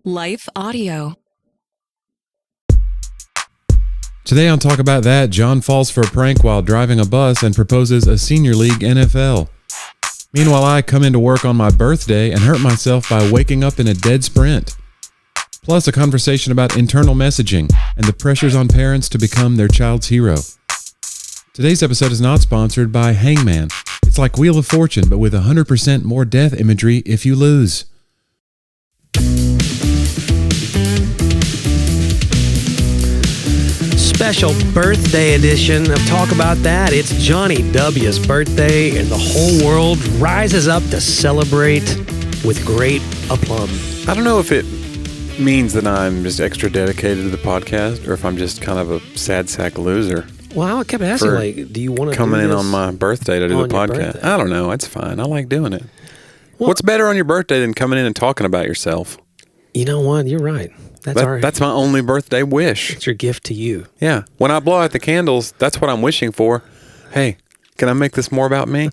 Life Audio. Today on Talk About That, John falls for a prank while driving a bus and proposes a Senior League NFL. Meanwhile, I come into work on my birthday and hurt myself by waking up in a dead sprint. Plus, a conversation about internal messaging and the pressures on parents to become their child's hero. Today's episode is not sponsored by Hangman. It's like Wheel of Fortune, but with 100% more death imagery if you lose. Special birthday edition of Talk About That. It's Johnny W's birthday, and the whole world rises up to celebrate with great aplomb. I don't know if it means that I'm just extra dedicated to the podcast, or if I'm just kind of a sad sack loser. Well, I kept asking, like, do you want to coming in on my birthday to do the podcast? I don't know. It's fine. I like doing it. Well, what's better on your birthday than coming in and talking about yourself? You know what? You're right. That's my only birthday wish. It's your gift to you. Yeah. When I blow out the candles, that's what I'm wishing for. Hey, can I make this more about me?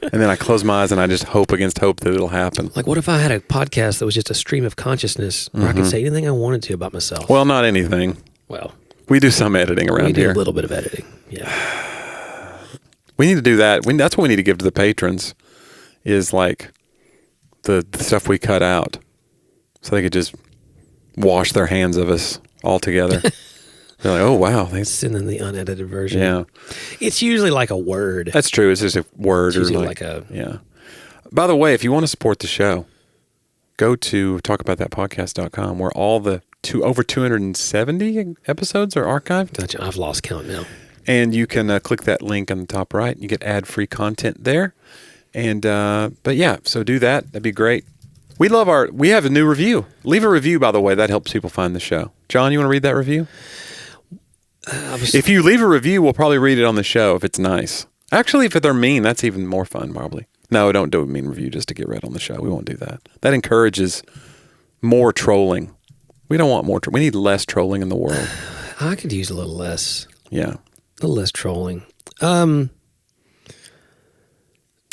And then I close my eyes and I just hope against hope that it'll happen. Like, what if I had a podcast that was just a stream of consciousness where I could say anything I wanted to about myself? Well, not anything. Well, we do some editing around here. We do a little bit of editing, yeah. We need to do that. That's what we need to give to the patrons is like the stuff we cut out so they could just wash their hands of us all together. They're like, oh, wow. Send in the unedited version. Yeah. It's usually like a word. That's true. It's just a word. It's usually like a... Yeah. By the way, if you want to support the show, go to talkaboutthatpodcast.com where all the over 270 episodes are archived. Gotcha. I've lost count now. And you can click that link on the top right. You get ad-free content there. And, but yeah, so do that. That'd be great. We have a new review. Leave a review, by the way. That helps people find the show. John, you want to read that review? If you leave a review, we'll probably read it on the show if it's nice. Actually, if they're mean, that's even more fun, probably. No, don't do a mean review just to get read on the show. We won't do that. That encourages more trolling. We don't want more. We need less trolling in the world. I could use a little less. Yeah. A little less trolling.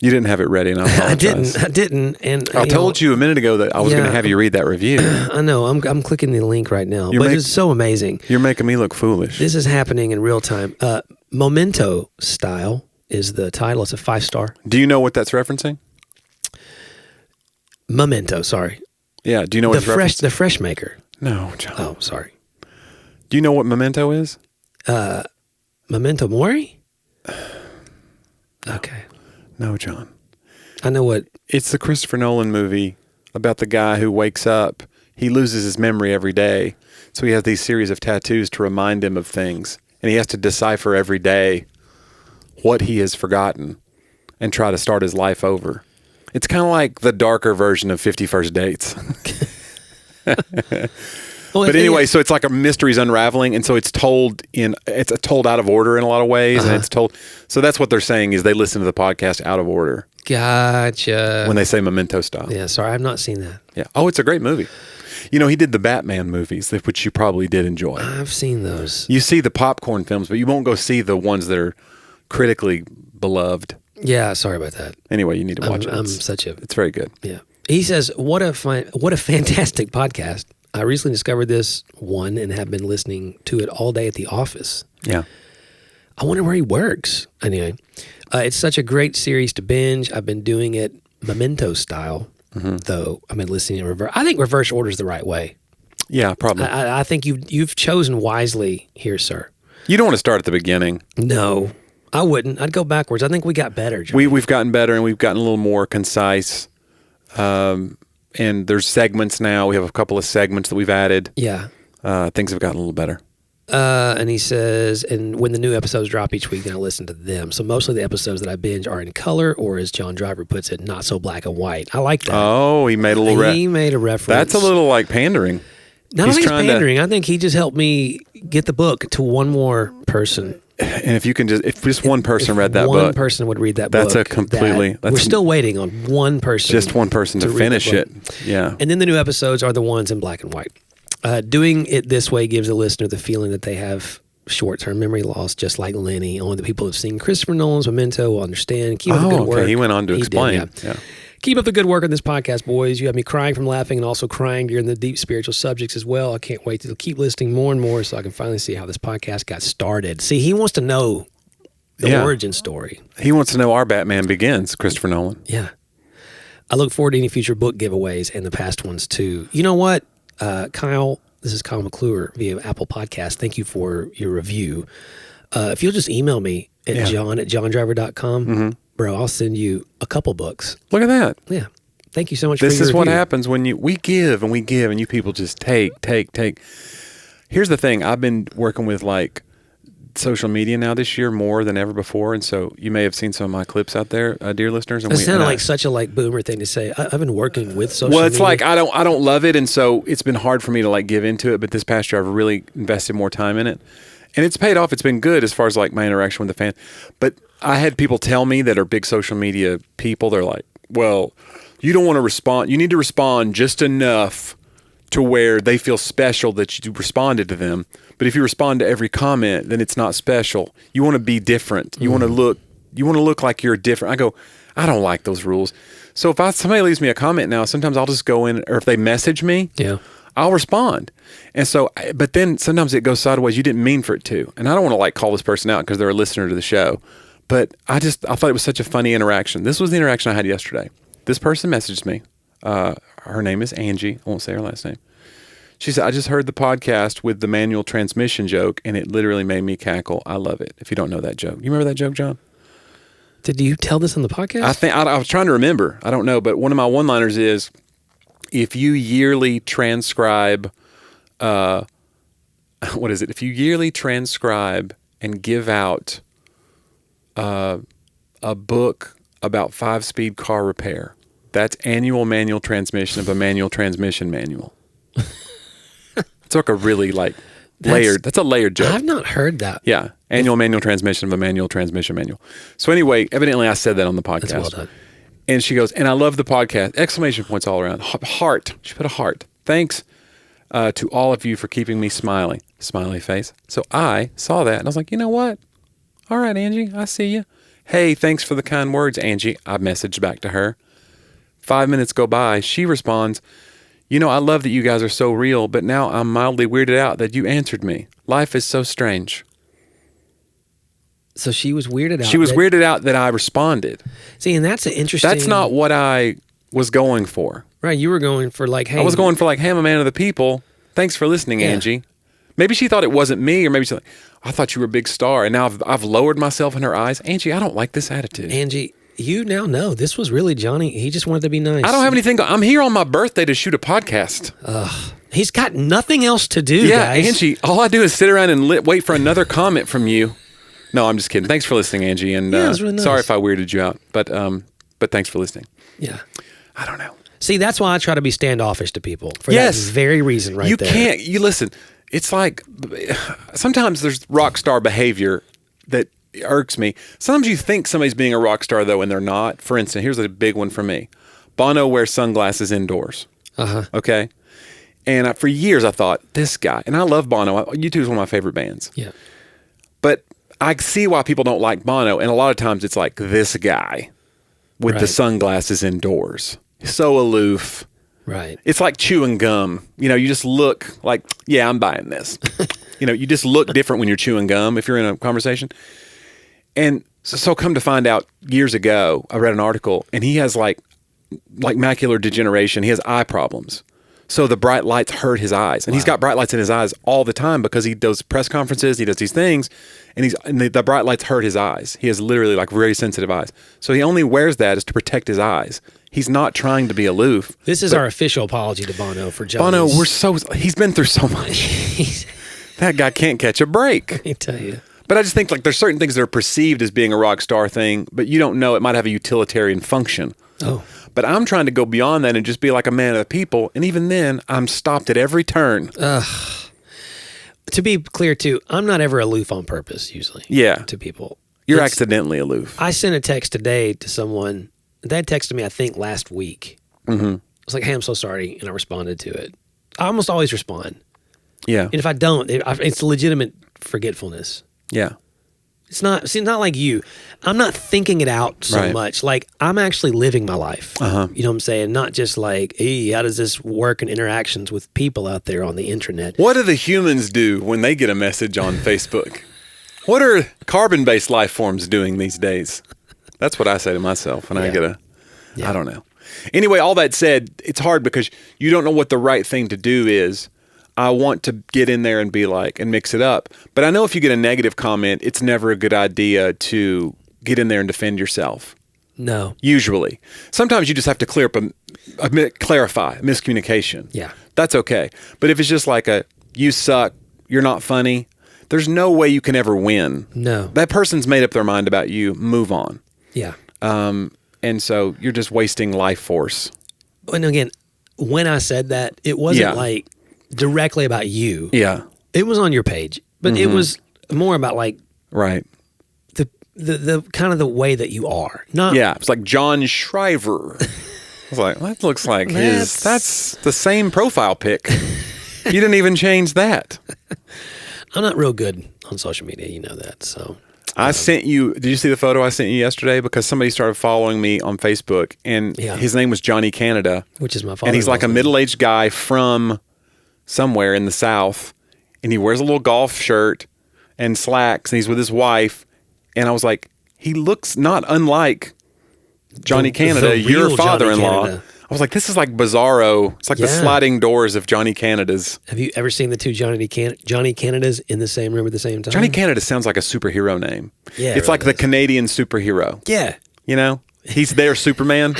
You didn't have it ready, and I apologize. I didn't. And I told you a minute ago that I was going to have you read that review. I know. I'm clicking the link right now, but it's so amazing. You're making me look foolish. This is happening in real time. Memento Style is the title. It's a 5-star. Do you know what that's referencing? Memento. Sorry. Yeah. Do you know what it's referencing? The Fresh Maker. No, John. Oh, sorry. Do you know what Memento is? Memento Mori? Okay. No, John. I know what... It's the Christopher Nolan movie about the guy who wakes up. He loses his memory every day. So he has these series of tattoos to remind him of things. And he has to decipher every day what he has forgotten and try to start his life over. It's kind of like the darker version of 50 First Dates. Well, but anyway, so it's like a mystery's unraveling, and so it's told out of order in a lot of ways, and it's told. So that's what they're saying is they listen to the podcast out of order. Gotcha. When they say Memento Style. Yeah, sorry, I've not seen that. Yeah. Oh, it's a great movie. You know, he did the Batman movies, which you probably did enjoy. I've seen those. You see the popcorn films, but you won't go see the ones that are critically beloved. Yeah, sorry about that. Anyway, you need to watch it. It's very good. Yeah. He says, what a fantastic podcast. I recently discovered this one and have been listening to it all day at the office. Yeah. I wonder where he works. Anyway, it's such a great series to binge. I've been doing it Memento style, though. I've been listening in reverse. I think reverse order is the right way. Yeah, probably. I think you've chosen wisely here, sir. You don't want to start at the beginning. No, I wouldn't. I'd go backwards. I think we got better, Johnny. We've gotten better, and we've gotten a little more concise. And there's segments now. We have a couple of segments that we've added. Yeah. Things have gotten a little better. And he says, and when the new episodes drop each week, then I listen to them. So most of the episodes that I binge are in color, or as John Driver puts it, not so black and white. I like that. Oh, he made a little He made a reference. That's a little like pandering. Not only pandering, I think he just helped me get the book to one more person. And if just one person read that book. One person would read that book. We're still waiting on one person. Just one person to finish it. Yeah. And then the new episodes are the ones in black and white. Doing it this way gives the listener the feeling that they have short-term memory loss, just like Lenny. Only the people who've seen Christopher Nolan's Memento will understand. Keep up the good work. He went on to explain. Did, yeah. Keep up the good work on this podcast, boys. You have me crying from laughing and also crying during the deep spiritual subjects as well. I can't wait to keep listening more and more so I can finally see how this podcast got started. See, he wants to know the origin story. He wants to know our Batman Begins, Christopher Nolan. Yeah. I look forward to any future book giveaways and the past ones too. You know what, Kyle? This is Kyle McClure via Apple Podcast. Thank you for your review. If you'll just email me at john@johndriver.com, bro, I'll send you a couple books. Look at that. Yeah. Thank you so much for your This is what review. happens when we give and you people just take. Here's the thing. I've been working with like social media now this year more than ever before, and so you may have seen some of my clips out there, dear listeners. And It sounded like such a boomer thing to say. I've been working with social media. Well, it's like I don't love it, and so it's been hard for me to like give into it. But this past year, I've really invested more time in it, and it's paid off. It's been good as far as like my interaction with the fan. But I had people tell me that are big social media people. They're like, "Well, you don't want to respond. You need to respond just enough to where they feel special that you responded to them. But if you respond to every comment, then it's not special. You want to be different. You want to look like you're different." I go, I don't like those rules. So if somebody leaves me a comment now, sometimes I'll just go in, or if they message me, I'll respond. And so, but then sometimes it goes sideways. You didn't mean for it to. And I don't want to like call this person out because they're a listener to the show. But I thought it was such a funny interaction. This was the interaction I had yesterday. This person messaged me. Her name is Angie. I won't say her last name. She said, "I just heard the podcast with the manual transmission joke, and it literally made me cackle. I love it." If you don't know that joke. You remember that joke, John? Did you tell this on the podcast? I was trying to remember. I don't know. But one of my one-liners is, if you yearly transcribe, what is it? If you yearly transcribe and give out a book about 5-speed car repair, that's annual manual transmission of a manual transmission manual. It's like a really layered. That's a layered joke. I've not heard that. Yeah, annual manual transmission of a manual transmission manual. So anyway, evidently I said that on the podcast. That's well done. And she goes, "And I love the podcast!" Exclamation points all around. Heart. She put a heart. "Thanks to all of you for keeping me smiling." Smiley face. So I saw that and I was like, you know what? All right, Angie, I see you. "Hey, thanks for the kind words, Angie." I messaged back to her. 5 minutes go by. She responds, "You know, I love that you guys are so real, but now I'm mildly weirded out that you answered me. Life is so strange." So she was weirded out. She was weirded out that I responded. See, and that's an interesting... That's not what I was going for. Right, you were going for like, hey... I was going for like, "Hey, I'm a man of the people. Thanks for listening, Angie." Maybe she thought it wasn't me, or maybe she's like, "I thought you were a big star." And now I've lowered myself in her eyes. Angie, I don't like this attitude. Angie, you now know this was really Jonnie. He just wanted to be nice. I don't have anything. I'm here on my birthday to shoot a podcast. He's got nothing else to do, Yeah, guys. Angie, all I do is sit around and wait for another comment from you. No, I'm just kidding. Thanks for listening, Angie. And it was really nice. Sorry if I weirded you out, but thanks for listening. Yeah. I don't know. See, that's why I try to be standoffish to people. For that very reason right there. You listen, it's like, sometimes there's rock star behavior that irks me. Sometimes you think somebody's being a rock star, though, and they're not. For instance, here's a big one for me. Bono wears sunglasses indoors. Okay? And for years I thought, this guy, and I love Bono. U2 is one of my favorite bands. Yeah. But I see why people don't like Bono, and a lot of times it's like this guy with the sunglasses indoors. So aloof. Right. It's like chewing gum. You know, you just look like, yeah, I'm buying this. You know, you just look different when you're chewing gum if you're in a conversation. And so come to find out, years ago, I read an article, and he has like macular degeneration. He has eye problems. So the bright lights hurt his eyes. And he's got bright lights in his eyes all the time because he does press conferences, he does these things, and the bright lights hurt his eyes. He has literally like very sensitive eyes. So he only wears that is to protect his eyes. He's not trying to be aloof. This is our official apology to Bono for Johnny's. Bono, he's been through so much. That guy can't catch a break. Let me tell you. But I just think like there's certain things that are perceived as being a rock star thing, but you don't know it might have a utilitarian function. Oh. But I'm trying to go beyond that and just be like a man of the people. And even then, I'm stopped at every turn. To be clear, too, I'm not ever aloof on purpose, usually. Yeah. To people. You're accidentally aloof. I sent a text today to someone. They had texted me, I think, last week. Mm-hmm. I was like, "Hey, I'm so sorry." And I responded to it. I almost always respond. Yeah. And if I don't, it's legitimate forgetfulness. Yeah. It's not like you. I'm not thinking it out so Right. much. Like, I'm actually living my life. Uh-huh. You know what I'm saying? Not just like, hey, how does this work in interactions with people out there on the internet? What do the humans do when they get a message on Facebook? What are carbon-based life forms doing these days? That's what I say to myself when I get I don't know. Anyway, all that said, it's hard because you don't know what the right thing to do is. I want to get in there and be like, and mix it up. But I know if you get a negative comment, it's never a good idea to get in there and defend yourself. No. Usually. Sometimes you just have to clarify a miscommunication. Yeah. That's okay. But if it's just like you suck, you're not funny, there's no way you can ever win. No. That person's made up their mind about you. Move on. Yeah. And so you're just wasting life force. And again, when I said that, it wasn't Yeah. like directly about you. Yeah. It was on your page, but it was more about like Right. the kind of the way that you are. Not Yeah. It's like John Shriver. I was like, that looks like that's the same profile pic. You didn't even change that. I'm not real good on social media, you know that. So I sent you, did you see the photo I sent you yesterday? Because somebody started following me on Facebook and his name was Jonnie Canada. which is my father. And he's like a middle-aged guy from somewhere in the South. And he wears a little golf shirt and slacks and he's with his wife. And I was like, he looks not unlike Jonnie Canada, the your real father-in-law. Johnny Canada. I was like, this is like bizarro. It's like the Yeah. sliding doors of Jonnie Canada's. Have you ever seen the two Johnny Canadas in the same room at the same time? Jonnie Canada sounds like a superhero name. Yeah, it's it like really the Canadian superhero. Yeah. You know, he's their Superman.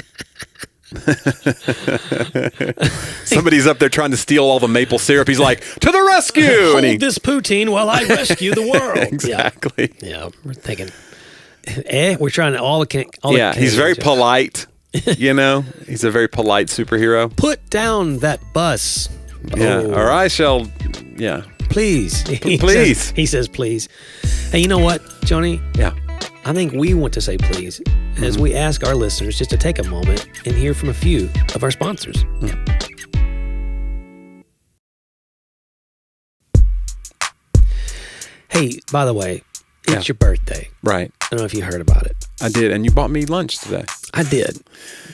Somebody's up there trying to steal all the maple syrup. He's like, to the rescue! Hold And this poutine while I rescue the world. exactly. Yeah, we're thinking. We're trying to all the Yeah, he's very Canadians- polite. You know, he's a very polite superhero. Put down that bus. Yeah, Oh, or I shall. Yeah, please. Please. He says please. Hey, you know what, Johnny? yeah. I think we want to say please as we ask our listeners just to take a moment and hear from a few of our sponsors. Hey, by the way, it's your birthday. Right. I don't know if you heard about it. I did, and you bought me lunch today. I did.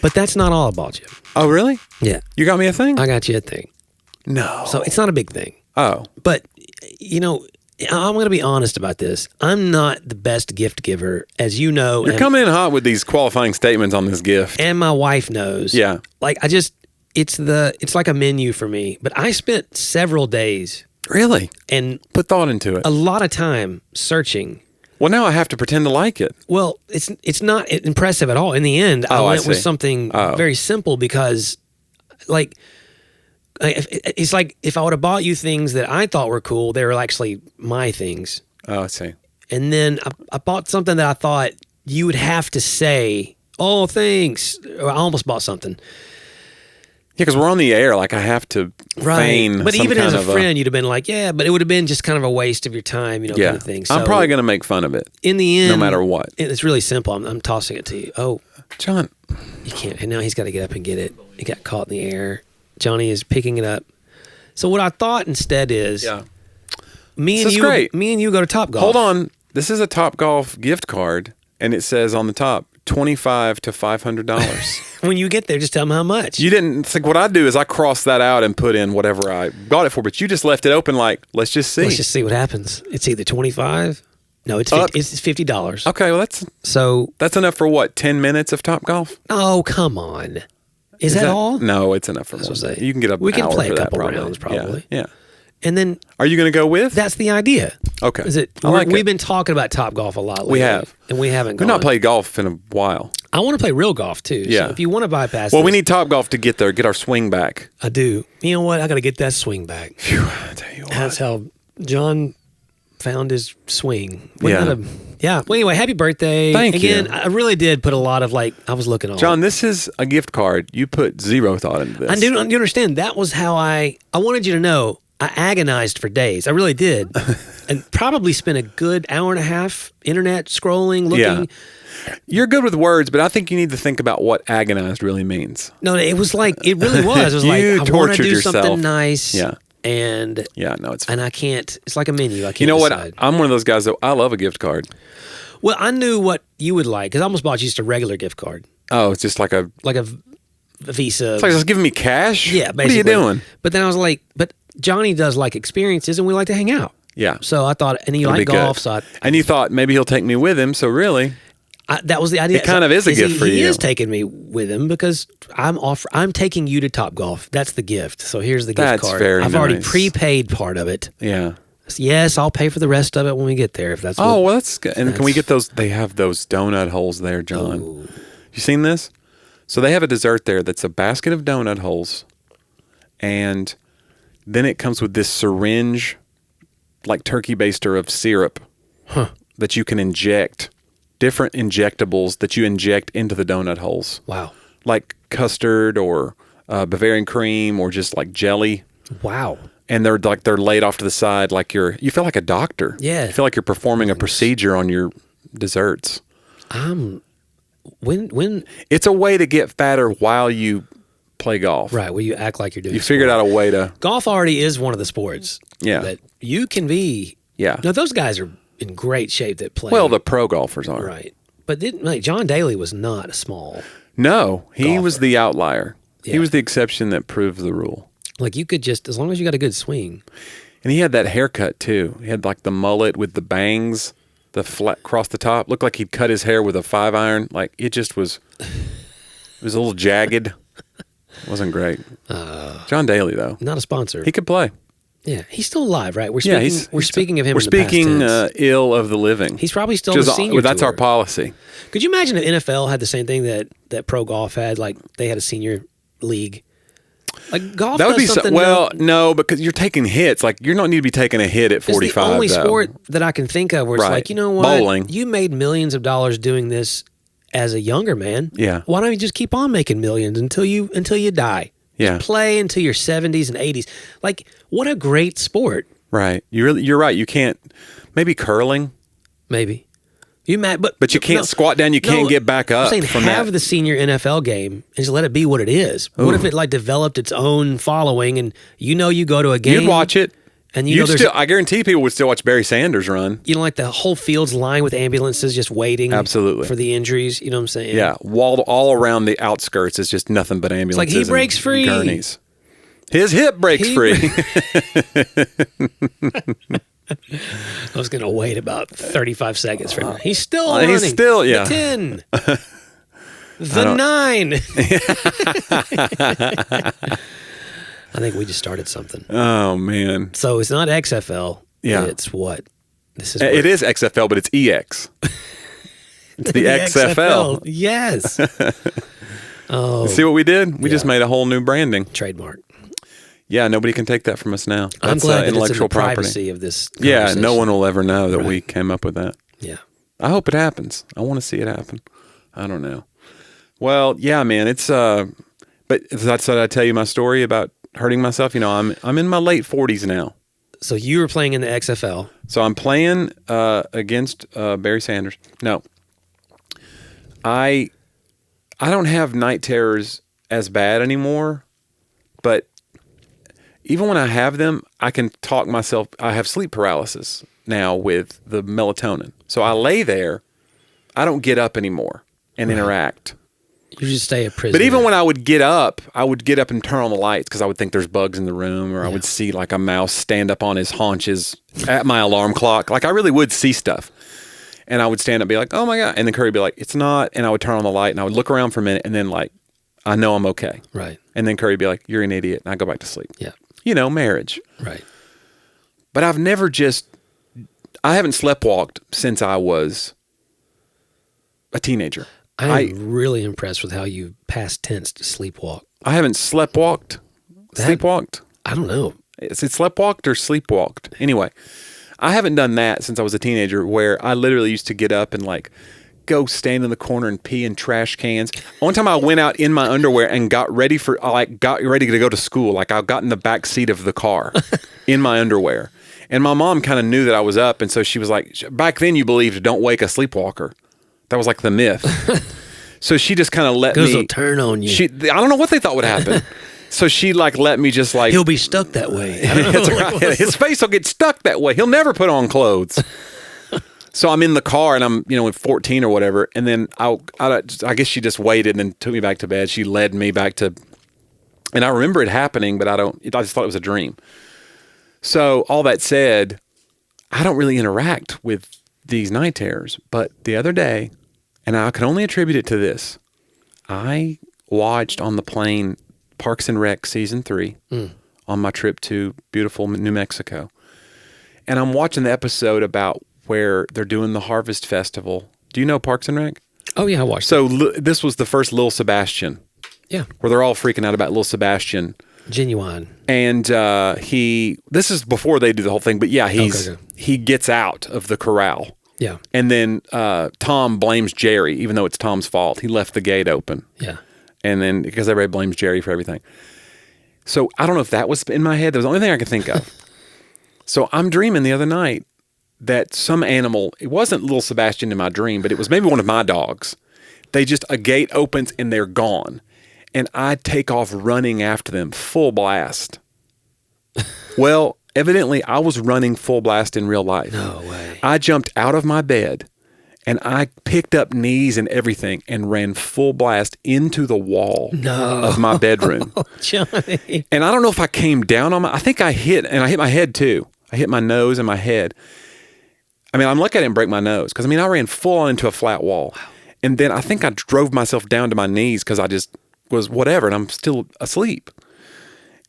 But that's not all I bought you. Oh, really? Yeah. You got me a thing? I got you a thing. No. So it's not a big thing. Oh, But, you know, I'm going to be honest about this. I'm not the best gift giver, as you know. you're coming in hot with these qualifying statements on this gift. And my wife knows. Yeah. Like, it's like a menu for me. But I spent several days Really? and Put thought into it. a lot of time searching. Well, now I have to pretend to like it. Well, it's not impressive at all. In the end, I Oh, I went with see. something very simple because, like, it's like if I would have bought you things that I thought were cool, they were actually my things. Oh, I see. And then I bought something that I thought you would have to say, "Oh, thanks." Or I almost bought something. Yeah, because we're on the air. Like, I have to feign But some even as kind a of friend, you'd have been like, "Yeah," but it would have been just kind of a waste of your time, you know, yeah. kind of thing. I'm So probably going to make fun of it. in the end, no matter what. It's really simple. I'm tossing it to you. Oh, John. you can't. And now he's got to get up and get it. It got caught in the air. Johnny is picking it up. So what I thought instead is, me This and is you, great. me and you go to Topgolf. Hold on. This is a Topgolf gift card, and it says on the top, $25 to $500. When you get there, just tell them how much. You didn't think what I'd do is I cross that out and put in whatever I got it for, but you just left it open like, let's just see. Let's just see what happens. It's either 25. No, it's 50, it's $50. Okay, well So, that's enough for what, 10 minutes of Topgolf? oh, come on. Is that all? No, it's enough for That's more. what I say. You can get up. We can play a for that, couple probably. rounds, probably. Yeah. And then Are you going to go with? that's the idea. Okay. Is it? I like We've it. been talking about Topgolf a lot lately. We have. And we haven't We've gone. not played golf in a while. I want to play real golf too. Yeah. So if you want to bypass Well, we this, need Topgolf to get there, get our swing back. I do. You know what? I got to get that swing back. Phew, I tell you what. That's how John found his swing. Yeah. Yeah. Well, anyway, happy birthday. Thank Again, you. I really did put a lot of I was looking on. John, this is a gift card. You put zero thought into this. I do understand. That was how I wanted you to know. I agonized for days. I really did. And probably spent a good hour and a half internet scrolling, looking. Yeah. You're good with words, but I think you need to think about what agonized really means. No, it was like, it really was. It was You like, I want to tortured do yourself. something nice. Yeah. and I can't. It's like a menu. I can't. You know decide. what? I'm one of those guys that I love a gift card. Well, I knew what you would like because I almost bought you just a regular gift card, Oh, it's just like a Visa. It's like just giving me cash. Yeah, basically. What are you doing? But then I was like, but Johnny does like experiences, and we like to hang out. Yeah. So I thought, and you It'll like be golf, good. so and you thought maybe he'll take me with him. So really, that was the idea. It kind of is a gift for He you. is taking me with him because I'm taking you to Topgolf. That's the gift. So here's the gift That's card. very I've already nice. prepaid part of it. yeah. Yes, I'll pay for the rest of it when we get there. If that's Oh, what, well, that's good. And can we get those? They have those donut holes there, John. Ooh. You seen this? So they have a dessert there that's a basket of donut holes, and then it comes with this syringe, like turkey baster of syrup that you can inject, different injectables that you inject into the donut holes. Wow. Like custard or Bavarian cream or just like jelly. Wow. And they're laid off to the side like you feel like a doctor. Yeah. You feel like you're performing a procedure on your desserts. When It's a way to get fatter while you play golf. right, where you act like you're doing You figured out a way to, golf already is one of the sports. Yeah. That you can be. yeah. No, those guys are in great shape that play. Well, the pro golfers are. right. But John Daly was not a small. No, he was Golfer. the outlier. He Yeah. was the exception that proved the rule. Like you could just, as long as you got a good swing. And he had that haircut too. He had like the mullet with the bangs, the flat across the top. Looked like he'd cut his hair with a 5-iron. Like it just was. It was a little jagged. Wasn't great. John Daly though, Not a sponsor. he could play. Yeah, he's still alive, right? We're Yeah, speaking. We're speaking of him. We're in the past speaking tense. ill of the living. He's probably still Just- the senior. That's our tour. policy. Could you imagine if NFL had the same thing that pro golf had? Like they had a senior league. Like golf. That would does be something no, because you're taking hits. Like you don't need to be taking a hit at It's 45. the only though. sport that I can think of where it's Right. like, you know what? Bowling. You made millions of dollars doing this as a younger man. Yeah. Why don't you just keep on making millions until you die? Yeah. Just play until your 70s and 80s. Like what a great sport. Right. You're right. You can't. Maybe curling, Maybe. But you can't squat down. You can't get back up. I'm saying from have that. the senior NFL game and just let it be what it is. Ooh. What if it like developed its own following and you go to a game? You'd watch it. And you know there's I guarantee people would still watch Barry Sanders run. like the whole field's lined with ambulances just waiting Absolutely. for the injuries. You know what I'm saying? Yeah, walled all around the outskirts is just nothing but ambulances. like he and breaks free. Gurneys. His hip breaks He- free. I was going to wait about 35 seconds for him. He's still running. He's still, yeah. The 10. The 9. I think we just started something. Oh man, So it's not XFL. Yeah. It's what? This is it is XFL, but it's EX. It's the XFL. Yes. Oh, See what we did? We just Yeah. made a whole new branding. trademark. Yeah, nobody can take that from us now. That's I'm glad that it's in the intellectual property. privacy of this Yeah, conversation. no one will ever know that we came up with that. Yeah. I hope it happens. I want to see it happen. I don't know. Well, yeah, man, it's but that's what I tell you my story about hurting myself. You know, I'm in my late 40s now. So you were playing in the XFL. So I'm playing against Barry Sanders. No. I don't have night terrors as bad anymore, but even when I have them, I can talk myself. I have sleep paralysis now with the melatonin. So I lay there. I don't get up anymore and interact. You just stay a prisoner. But even when I would get up and turn on the lights because I would think there's bugs in the room, or I would see like a mouse stand up on his haunches at my alarm clock. Like I really would see stuff. And I would stand up and be like, oh my God. And then Curry would be like, it's not. And I would turn on the light and I would look around for a minute and then like, I know I'm okay. Right. And then Curry would be like, you're an idiot. And I go back to sleep. Yeah. You know, marriage. Right. But I haven't sleptwalked since I was a teenager. I'm really impressed with how you past tense to sleepwalk. I haven't sleptwalked. Sleepwalked? I don't know. Is it sleptwalked or sleepwalked? Anyway, I haven't done that since I was a teenager, where I literally used to get up and like go stand in the corner and pee in trash cans. One time I went out in my underwear and got ready to go to school. Like I got in the back seat of the car in my underwear. And my mom kind of knew that I was up. And so she was like, back then you believed don't wake a sleepwalker. That was like the myth. So she just kind of let Goes me will turn on you. I don't know what they thought would happen. So she like let me just like. He'll be stuck that way. I don't know, That's right. His face will get stuck that way. He'll never put on clothes. So I'm in the car and I'm, you know, 14 or whatever. And then I guess she just waited and then took me back to bed. She led me back to, and I remember it happening, but I just thought it was a dream. So all that said, I don't really interact with these night terrors. But the other day, and I can only attribute it to this, I watched on the plane Parks and Rec season 3 on my trip to beautiful New Mexico. And I'm watching the episode about where they're doing the Harvest Festival. Do you know Parks and Rec? Oh, yeah, I watched So this was the first Lil Sebastian. Yeah. Where they're all freaking out about Lil Sebastian. Genuine. And this is before they do the whole thing, but yeah, he gets out of the corral. Yeah. And then Tom blames Jerry, even though it's Tom's fault. He left the gate open. Yeah. And then, because everybody blames Jerry for everything. So I don't know if that was in my head. That was the only thing I could think of. So I'm dreaming the other night that some animal, it wasn't little Sebastian in my dream, but it was maybe one of my dogs. A gate opens and they're gone. And I take off running after them, full blast. Well, evidently I was running full blast in real life. No way. I jumped out of my bed and I picked up knees and everything and ran full blast into the wall of my bedroom. Johnny. And I don't know if I came down on I think I hit my head too. I hit my nose and my head. I mean, I'm lucky I didn't break my nose because, I ran full on into a flat wall. Wow. And then I think I drove myself down to my knees because I just was whatever, and I'm still asleep.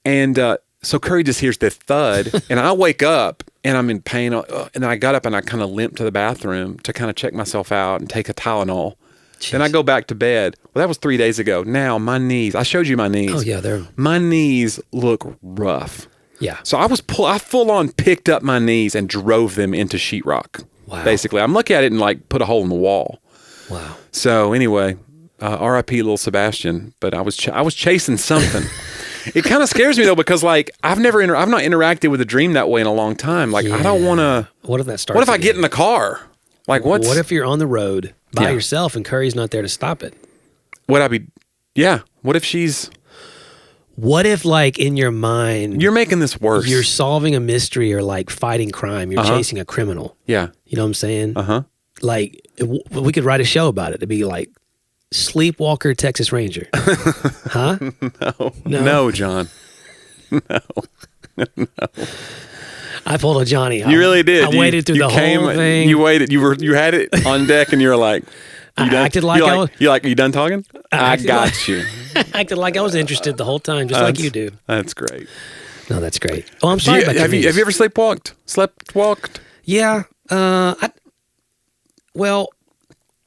And so Curry just hears the thud, and I wake up, and I'm in pain. And then I got up, and I kind of limped to the bathroom to kind of check myself out and take a Tylenol. Jeez. Then I go back to bed. Well, that was 3 days ago. Now, my knees, I showed you my knees. Oh, yeah, my knees look rough. Yeah. So I full on picked up my knees and drove them into sheetrock. Wow. Basically, I'm lucky I didn't like put a hole in the wall. Wow. So anyway, R.I.P. Little Sebastian. But I was chasing something. It kind of scares me though because like I've not interacted with a dream that way in a long time. Like I don't want to. What if that starts? What if I get in the car? Like what if you're on the road by yourself and Curry's not there to stop it? Would I be? Yeah. What if she's? What if, like, in your mind... You're making this worse. You're solving a mystery or, like, fighting crime. You're chasing a criminal. Yeah. You know what I'm saying? Uh-huh. Like, we could write a show about it. It'd be, like, Sleepwalker Texas Ranger. Huh? No, John. No. I pulled a Jonnie. You really did. I waited through the whole thing. You waited. You had it on deck and you were like... I acted like I was... You're like, are you done talking? I got you. I acted like I was interested the whole time, just like you do. That's great. No, that's great. Oh, I'm sorry about have you ever sleepwalked? Yeah. Well,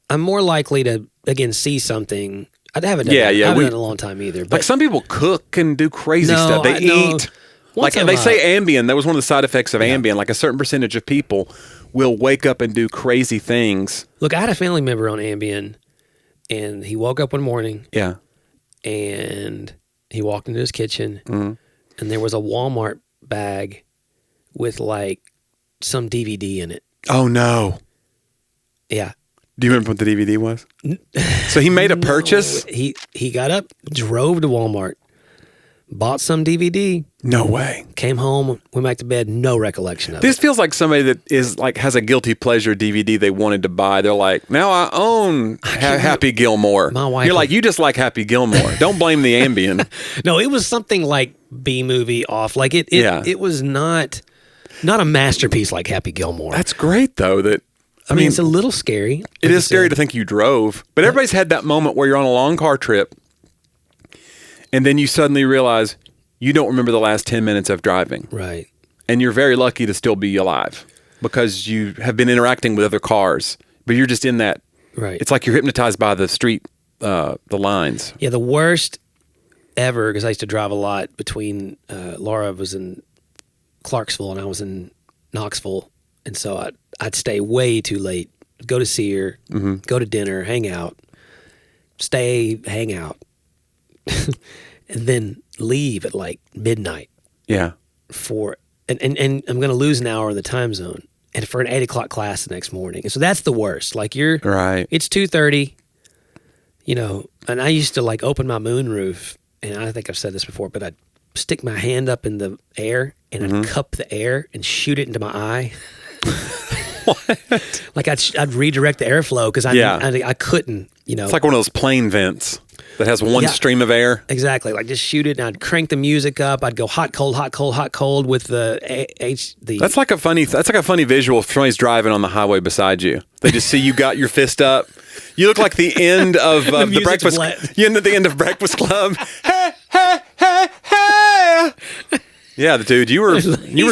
I'm more likely to, again, see something. I haven't done that. I haven't done it in a long time either. But like some people cook and do crazy stuff. They eat. Like they say Ambien. That was one of the side effects of Ambien. Like a certain percentage of people will wake up and do crazy things. Look, I had a family member on Ambien, and he woke up one morning. Yeah. And he walked into his kitchen, and there was a Walmart bag with like some DVD in it. Oh no! Yeah. Do you remember what the DVD was? So he made a purchase. He got up, drove to Walmart, bought some DVD. No way. Came home, went back to bed. No recollection of it. This feels like somebody that is like has a guilty pleasure DVD they wanted to buy. They're like, now I own Happy Gilmore. My wife. You're like, you just like Happy Gilmore. Don't blame the Ambien. No, it was something like B movie off. Like it was not a masterpiece like Happy Gilmore. That's great though. I mean, it's a little scary. It is scary to think you drove, but everybody's had that moment where you're on a long car trip, and then you suddenly realize you don't remember the last 10 minutes of driving. Right. And you're very lucky to still be alive because you have been interacting with other cars, but you're just in that. Right. It's like you're hypnotized by the street, the lines. Yeah, the worst ever, because I used to drive a lot between, Laura was in Clarksville and I was in Knoxville. And so I'd stay way too late, go to see her, go to dinner, hang out, hang out, and then leave at like midnight. Yeah. And I'm going to lose an hour in the time zone and for an 8 o'clock class the next morning. And so that's the worst. Like right. It's 2:30, and I used to like open my moonroof and I think I've said this before, but I'd stick my hand up in the air and I'd cup the air and shoot it into my eye. What? Like I'd redirect the airflow because I couldn't, It's like one of those plane vents that has one stream of air. Exactly. Like just shoot it and I'd crank the music up. I'd go hot, cold, hot, cold, hot, cold with the That's like a funny visual if somebody's driving on the highway beside you. They just see you got your fist up. You look like the end of the Breakfast. You end at the end of Breakfast Club. Hey, hey, hey, hey. Yeah, dude, you were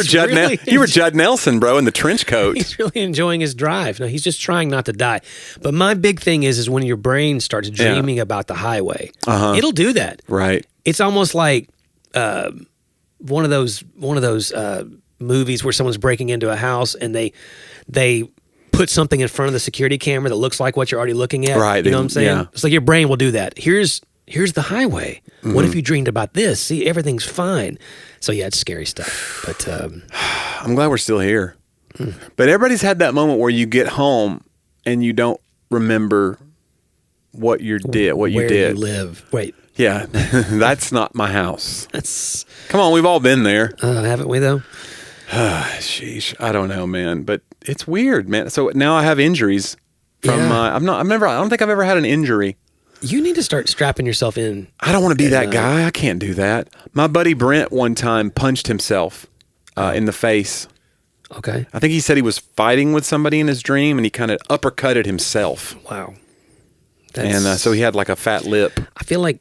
Judd Nelson, bro, in the trench coat. He's really enjoying his drive. No, he's just trying not to die. But my big thing is when your brain starts dreaming about the highway, it'll do that. Right. It's almost like one of those movies where someone's breaking into a house and they put something in front of the security camera that looks like what you're already looking at. Right. You know what I'm saying? Yeah. It's like your brain will do that. Here's the highway. Mm-hmm. What if you dreamed about this? See, everything's fine. So yeah, it's scary stuff. But I'm glad we're still here. But everybody's had that moment where you get home and you don't remember what you did. Where you live. Wait. Yeah, that's not my house. That's. Come on, we've all been there. Haven't we though? Sheesh, I don't know, man. But it's weird, man. So now I have injuries from. I don't think I've ever had an injury. You need to start strapping yourself in. I don't want to be that guy. I can't do that. My buddy Brent one time punched himself in the face. Okay. I think he said he was fighting with somebody in his dream, and he kind of uppercutted himself. Wow. And so he had like a fat lip. I feel like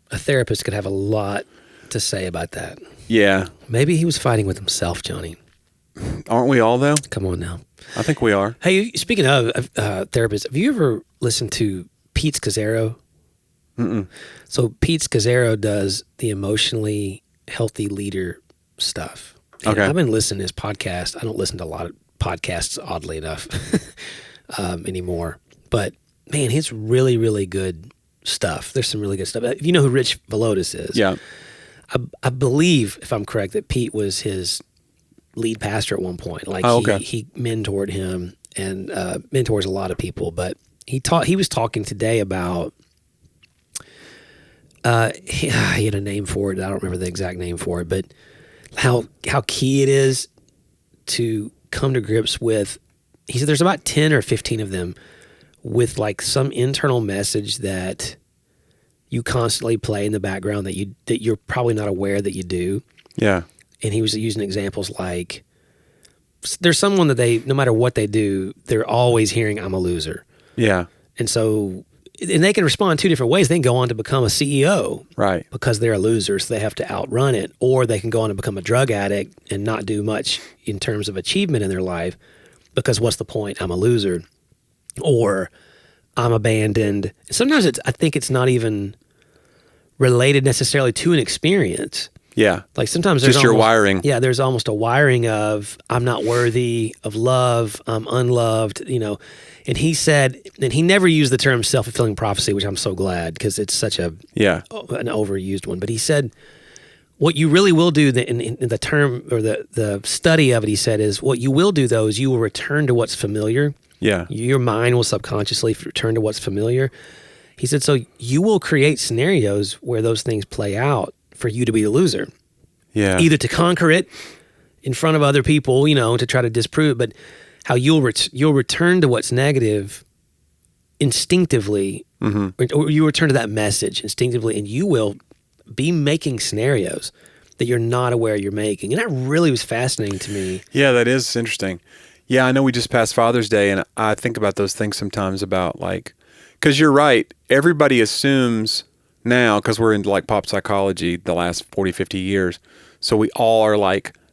a therapist could have a lot to say about that. Yeah. Maybe he was fighting with himself, Johnny. Aren't we all, though? Come on now. I think we are. Hey, speaking of therapists, have you ever listened to Pete Scazzaro? Mm-mm. So Pete Scazzaro does the emotionally healthy leader stuff. And Okay. I've been listening to his podcast. I don't listen to a lot of podcasts, oddly enough, anymore. But man, he's really, really good stuff. There's some really good stuff. You know who Rich Velotis is? Yeah. I believe, if I'm correct, that Pete was his lead pastor at one point. Like he mentored him and mentors a lot of people. But he was talking today about he had a name for it. I don't remember the exact name for it, but how key it is to come to grips with. He said there's about 10 or 15 of them with like some internal message that you constantly play in the background that you're probably not aware that you do. Yeah. And he was using examples like there's someone that no matter what they do, they're always hearing I'm a loser. Yeah. And so, and they can respond two different ways. They can go on to become a CEO. Right. Because they're a loser, so they have to outrun it. Or they can go on to become a drug addict and not do much in terms of achievement in their life because what's the point? I'm a loser. Or I'm abandoned. Sometimes I think it's not even related necessarily to an experience. Yeah. Like sometimes there's just your wiring. Yeah, there's almost a wiring of I'm not worthy of love, I'm unloved, And he said, and he never used the term self-fulfilling prophecy, which I'm so glad because it's such an overused one. But he said, what you really will do in the term or the study of it, he said, is what you will do though is you will return to what's familiar. Yeah. Your mind will subconsciously return to what's familiar. He said, so you will create scenarios where those things play out for you to be the loser. Yeah. Either to conquer it in front of other people, to try to disprove it, but how you'll return to what's negative instinctively, or you return to that message instinctively, and you will be making scenarios that you're not aware you're making. And that really was fascinating to me. Yeah, that is interesting. Yeah, I know we just passed Father's Day, and I think about those things sometimes about because you're right, everybody assumes now, because we're into pop psychology the last 40, 50 years, so we all are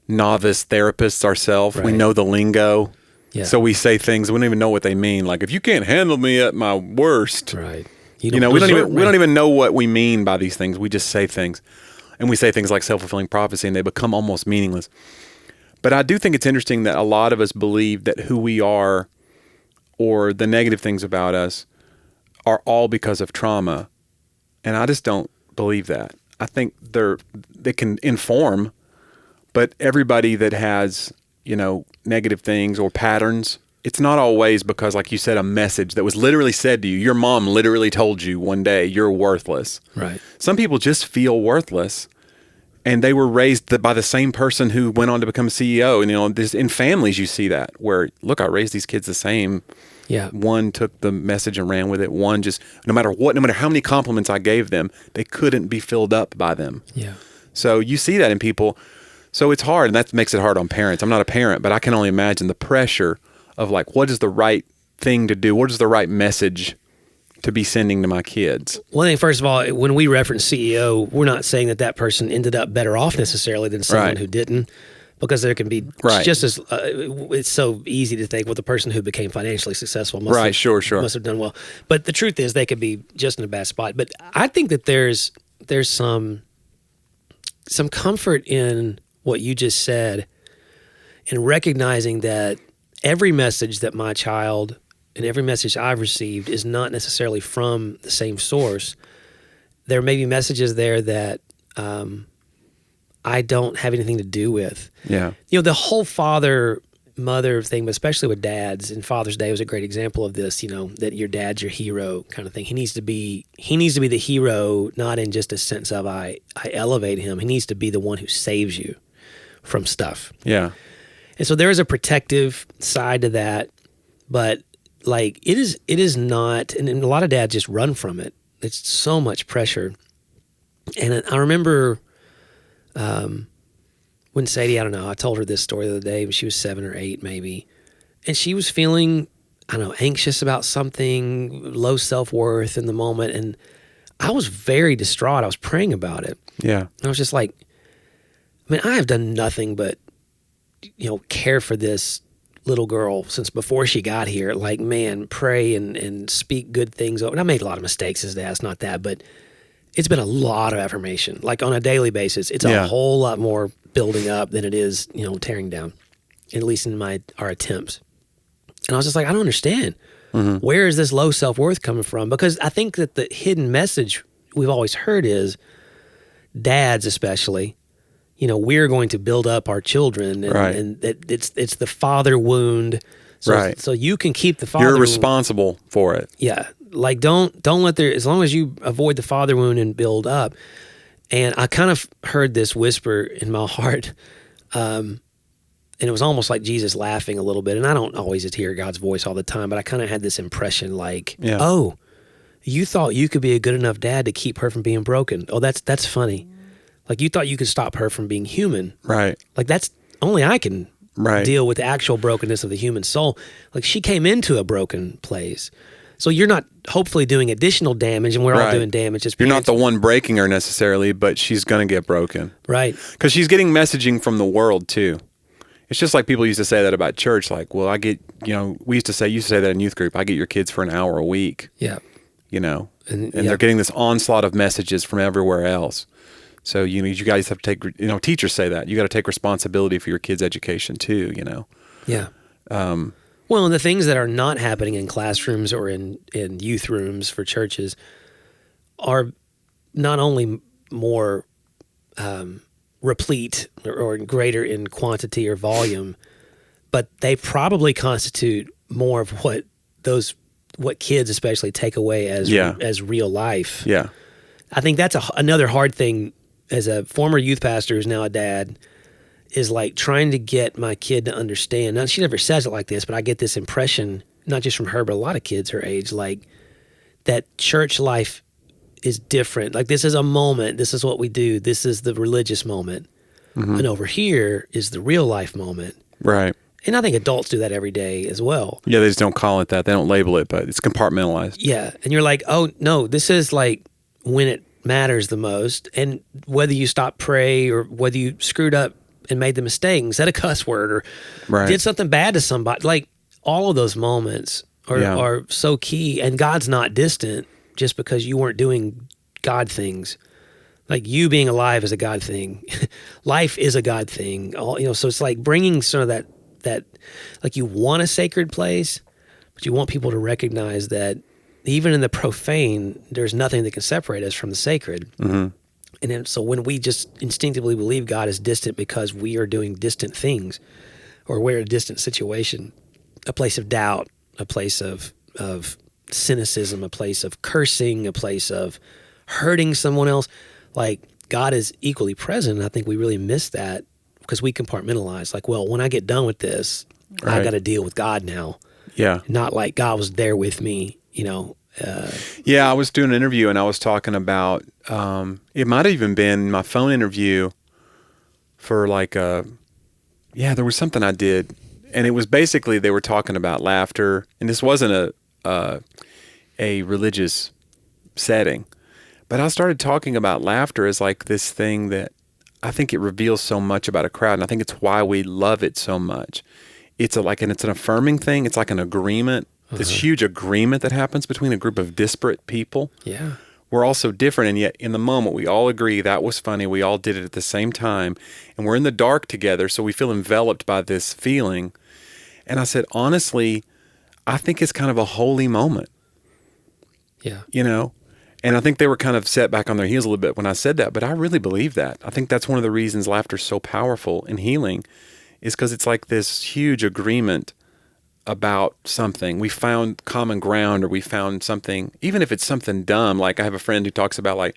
novice therapists ourselves. Right. We know the lingo. Yeah. So we say things, we don't even know what they mean. Like, if you can't handle me at my worst. Right. We don't even know what we mean by these things. We just say things. And we say things like self-fulfilling prophecy, and they become almost meaningless. But I do think it's interesting that a lot of us believe that who we are or the negative things about us are all because of trauma. And I just don't believe that. I think they can inform, but everybody that has, negative things or patterns it's not always because, like you said, a message that was literally said to you. Your mom literally told you one day you're worthless. Right. Some people just feel worthless, and they were raised by the same person who went on to become a CEO. And in families you see that where, look, I raised these kids the same. Yeah. One took the message and ran with it. One just, no matter how many compliments I gave them, they couldn't be filled up by them. Yeah. So you see that in people. So it's hard, and that makes it hard on parents. I'm not a parent, but I can only imagine the pressure of like, what is the right thing to do? What is the right message to be sending to my kids? One thing, first of all, when we reference CEO, we're not saying that person ended up better off necessarily than someone who didn't, because there can be just as it's so easy to think, well, the person who became financially successful must have done well. But the truth is, they could be just in a bad spot. But I think that there's some comfort in what you just said, in recognizing that every message that my child and every message I've received is not necessarily from the same source. There may be messages there that I don't have anything to do with. Yeah. The whole father-mother thing, but especially with dads, and Father's Day was a great example of this, that your dad's your hero kind of thing. He needs to be the hero, not in just a sense of I elevate him. He needs to be the one who saves you from stuff. Yeah. And so there is a protective side to that, but like it is not, and a lot of dads just run from it. It's so much pressure. And I remember when Sadie, I don't know, I told her this story the other day when she was 7 or 8 maybe, and she was feeling, I don't know, anxious about something, low self-worth in the moment, and I was very distraught. I was praying about it. Yeah. And I was just like, I have done nothing but care for this little girl since before she got here. Like, man, pray and speak good things over. And I made a lot of mistakes as dad. It's not that, but it's been a lot of affirmation. Like on a daily basis, it's a whole lot more building up than it is, tearing down, at least in our attempts. And I was just like, I don't understand. Mm-hmm. Where is this low self-worth coming from? Because I think that the hidden message we've always heard is, dads especially, we're going to build up our children, and it's the father wound. So, so you can keep the father wound. You're responsible for it. Yeah. Like don't let as long as you avoid the father wound and build up. And I kind of heard this whisper in my heart, and it was almost like Jesus laughing a little bit. And I don't always hear God's voice all the time, but I kind of had this impression like, oh, you thought you could be a good enough dad to keep her from being broken. Oh, that's funny. Like you thought you could stop her from being human. Right. Like that's only I can deal with the actual brokenness of the human soul. Like she came into a broken place. So you're not hopefully doing additional damage, and we're all doing damage. You're not the one breaking her necessarily, but she's going to get broken. Right. Because she's getting messaging from the world too. It's just like people used to say that about church. Like, well, I get, we used to say that in youth group, I get your kids for an hour a week. Yeah. And they're getting this onslaught of messages from everywhere else. So, you guys have to take, teachers say that. You got to take responsibility for your kids' education too, Yeah. Well, and the things that are not happening in classrooms or in youth rooms for churches are not only more replete or greater in quantity or volume, but they probably constitute more of what kids especially take away as real life. Yeah. I think that's another hard thing as a former youth pastor who's now a dad, is like trying to get my kid to understand. Now, she never says it like this, but I get this impression, not just from her, but a lot of kids her age, like that church life is different. Like this is a moment. This is what we do. This is the religious moment. Mm-hmm. And over here is the real life moment. Right. And I think adults do that every day as well. Yeah, they just don't call it that. They don't label it, but it's compartmentalized. Yeah. And you're like, oh, no, this is like when it matters the most. And whether you stop pray or whether you screwed up and made the mistake and said a cuss word or did something bad to somebody, like all of those moments are so key. And God's not distant just because you weren't doing God things. Like you being alive is a God thing. Life is a God thing. So it's like bringing some of that like you want a sacred place, but you want people to recognize that even in the profane, there's nothing that can separate us from the sacred. Mm-hmm. And then, so when we just instinctively believe God is distant because we are doing distant things or we're in a distant situation, a place of doubt, a place of cynicism, a place of cursing, a place of hurting someone else. Like, God is equally present, and I think we really miss that because we compartmentalize. Like, well, when I get done with this, Right. I got to deal with God now. Yeah. Not like God was there with me, you know. Yeah, I was doing an interview and I was talking about, it might have even been my phone interview for like there was something I did. And it was basically, they were talking about laughter. And this wasn't a religious setting. But I started talking about laughter as like this thing that I think it reveals so much about a crowd. And I think it's why we love it so much. It's it's an affirming thing. It's like an agreement. This huge agreement that happens between a group of disparate people. Yeah. We're all so different, and yet in the moment we all agree that was funny. We all did it at the same time, and we're in the dark together, so we feel enveloped by this feeling. And I said, honestly, I think it's kind of a holy moment. Yeah. You know? And I think they were kind of set back on their heels a little bit when I said that, but I really believe that. I think that's one of the reasons laughter is so powerful in healing, is because it's like this huge agreement about something. We found common ground, or we found something, even if it's something dumb. Like, I have a friend who talks about like,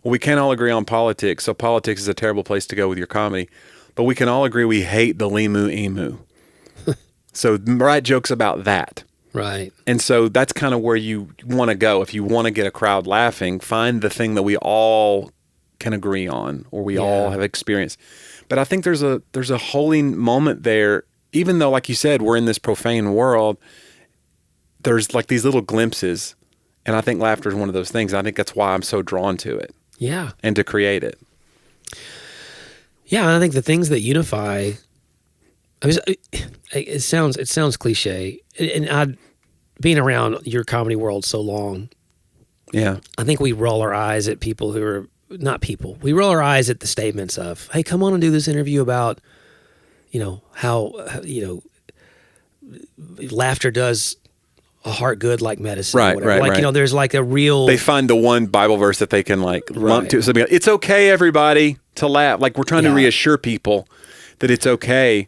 well, we can't all agree on politics, so politics is a terrible place to go with your comedy, but we can all agree we hate the limu emu. So write jokes about that. Right. And so that's kind of where you want to go. If you want to get a crowd laughing, find the thing that we all can agree on, or we all have experienced. But I think there's a holy moment there. Even though, like you said, we're in this profane world, there's like these little glimpses. And I think laughter is one of those things. I think that's why I'm so drawn to it. Yeah. And to create it. Yeah, and I think the things that unify, it sounds cliche. And being around your comedy world so long, Yeah. I think we roll our eyes at people who are not people. We roll our eyes at the statements of, hey, come on and do this interview about, you know, how laughter does a heart good like medicine. Right, or whatever. right, Like, right. you know, there's like a real... They find the one Bible verse that they can like lump Right. to. So it's okay, everybody, to laugh. Like, we're trying to reassure people that it's okay.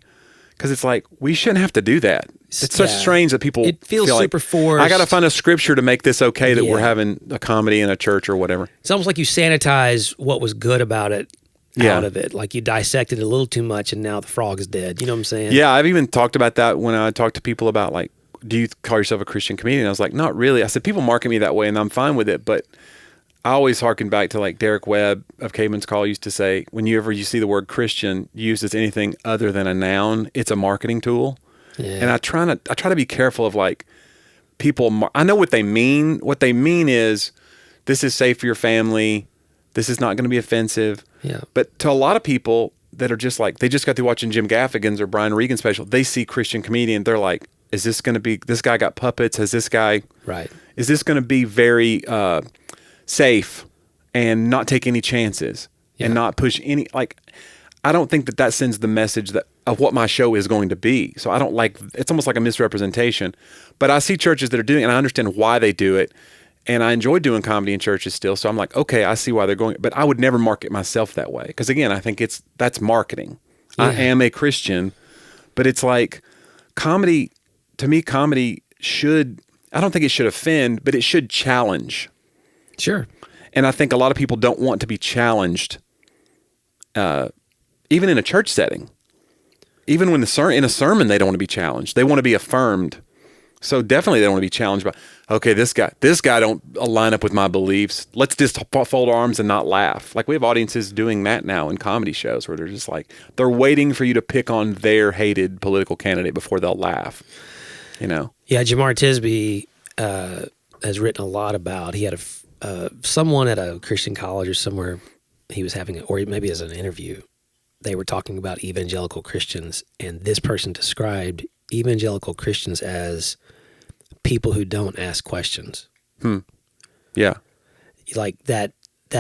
Because it's like, we shouldn't have to do that. It's so strange that people It feels feel super like, forced. I got to find a scripture to make this okay that we're Yeah. having a comedy in a church or whatever. It's almost like you sanitize what was good about it out of it. Like, you dissected it a little too much and now the frog is dead. You know what I'm saying? Yeah, I've even talked about that when I talk to people about like, do you call yourself a Christian comedian? I was like, not really. I said, people market me that way and I'm fine with it. But I always harken back to like Derek Webb of Caveman's Call used to say, whenever you see the word Christian used as anything other than a noun, it's a marketing tool. Yeah. And I try to be careful of like people. I know what they mean. What they mean is, this is safe for your family. This is not going to be offensive. Yeah. But to a lot of people that are just like, they just got through watching Jim Gaffigan's or Brian Regan's special, they see Christian comedian. They're like, is this going to be, this guy got puppets? Has this guy, Right. is this going to be very safe and not take any chances and not push any, like, I don't think that sends the message that of what my show is going to be. So I don't like, it's almost like a misrepresentation. But I see churches that are doing it and I understand why they do it. And I enjoy doing comedy in churches still. So I'm like, okay, I see why they're going. But I would never market myself that way. Because again, I think that's marketing. Yeah. I am a Christian. But it's like comedy, to me, comedy should, I don't think it should offend, but it should challenge. Sure. And I think a lot of people don't want to be challenged, even in a church setting. Even when in a sermon, they don't want to be challenged. They want to be affirmed. So definitely they don't want to be challenged by, okay, this guy don't line up with my beliefs. Let's just fold our arms and not laugh. Like, we have audiences doing that now in comedy shows where they're just like, they're waiting for you to pick on their hated political candidate before they'll laugh, you know? Yeah, Jamar Tisby has written a lot about, he had someone at a Christian college or somewhere he was having, or maybe as an interview, they were talking about evangelical Christians, and this person described evangelical Christians as people who don't ask questions. Yeah. Like that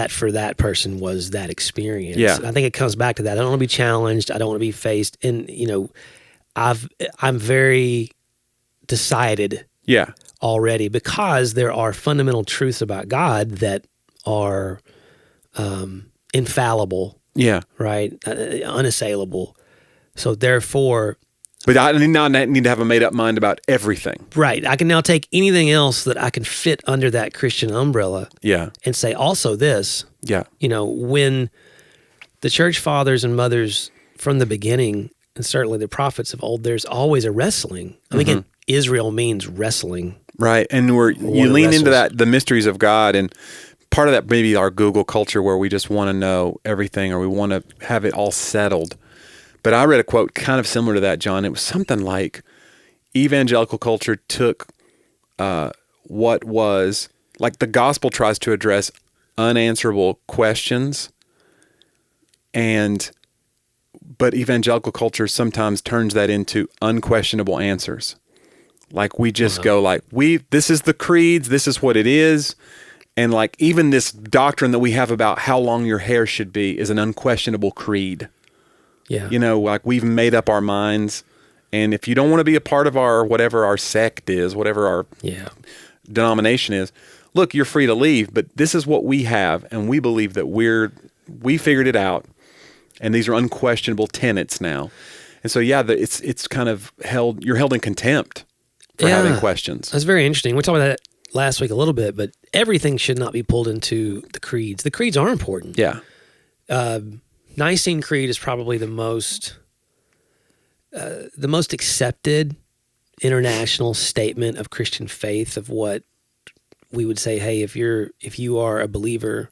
for that person was that experience. Yeah. I think it comes back to that. I don't want to be challenged. I don't want to be faced. And, you know, I'm very decided already, because there are fundamental truths about God that are infallible. Yeah. Right? Unassailable. So therefore, But I now need to have a made-up mind about everything. Right. I can now take anything else that I can fit under that Christian umbrella Yeah. and say also this. Yeah. When the church fathers and mothers from the beginning, and certainly the prophets of old, there's always a wrestling. I mean, again, Israel means wrestling. Right. And you lean into that, the mysteries of God, and part of that maybe our Google culture where we just want to know everything or we want to have it all settled. But I read a quote kind of similar to that, John. It was something like evangelical culture took what was, like the gospel tries to address unanswerable questions, but evangelical culture sometimes turns that into unquestionable answers. Like we just go like, this is the creeds, this is what it is. And like even this doctrine that we have about how long your hair should be is an unquestionable creed. Yeah. Like we've made up our minds. And if you don't want to be a part of our, whatever our sect is, whatever our denomination is, look, you're free to leave, but this is what we have. And we believe that we figured it out. And these are unquestionable tenets now. And so, it's kind of you're held in contempt for having questions. That's very interesting. We talked about that last week a little bit, but everything should not be pulled into the creeds. The creeds are important. Yeah. Nicene Creed is probably the most accepted international statement of Christian faith, of what we would say, hey, if you are a believer,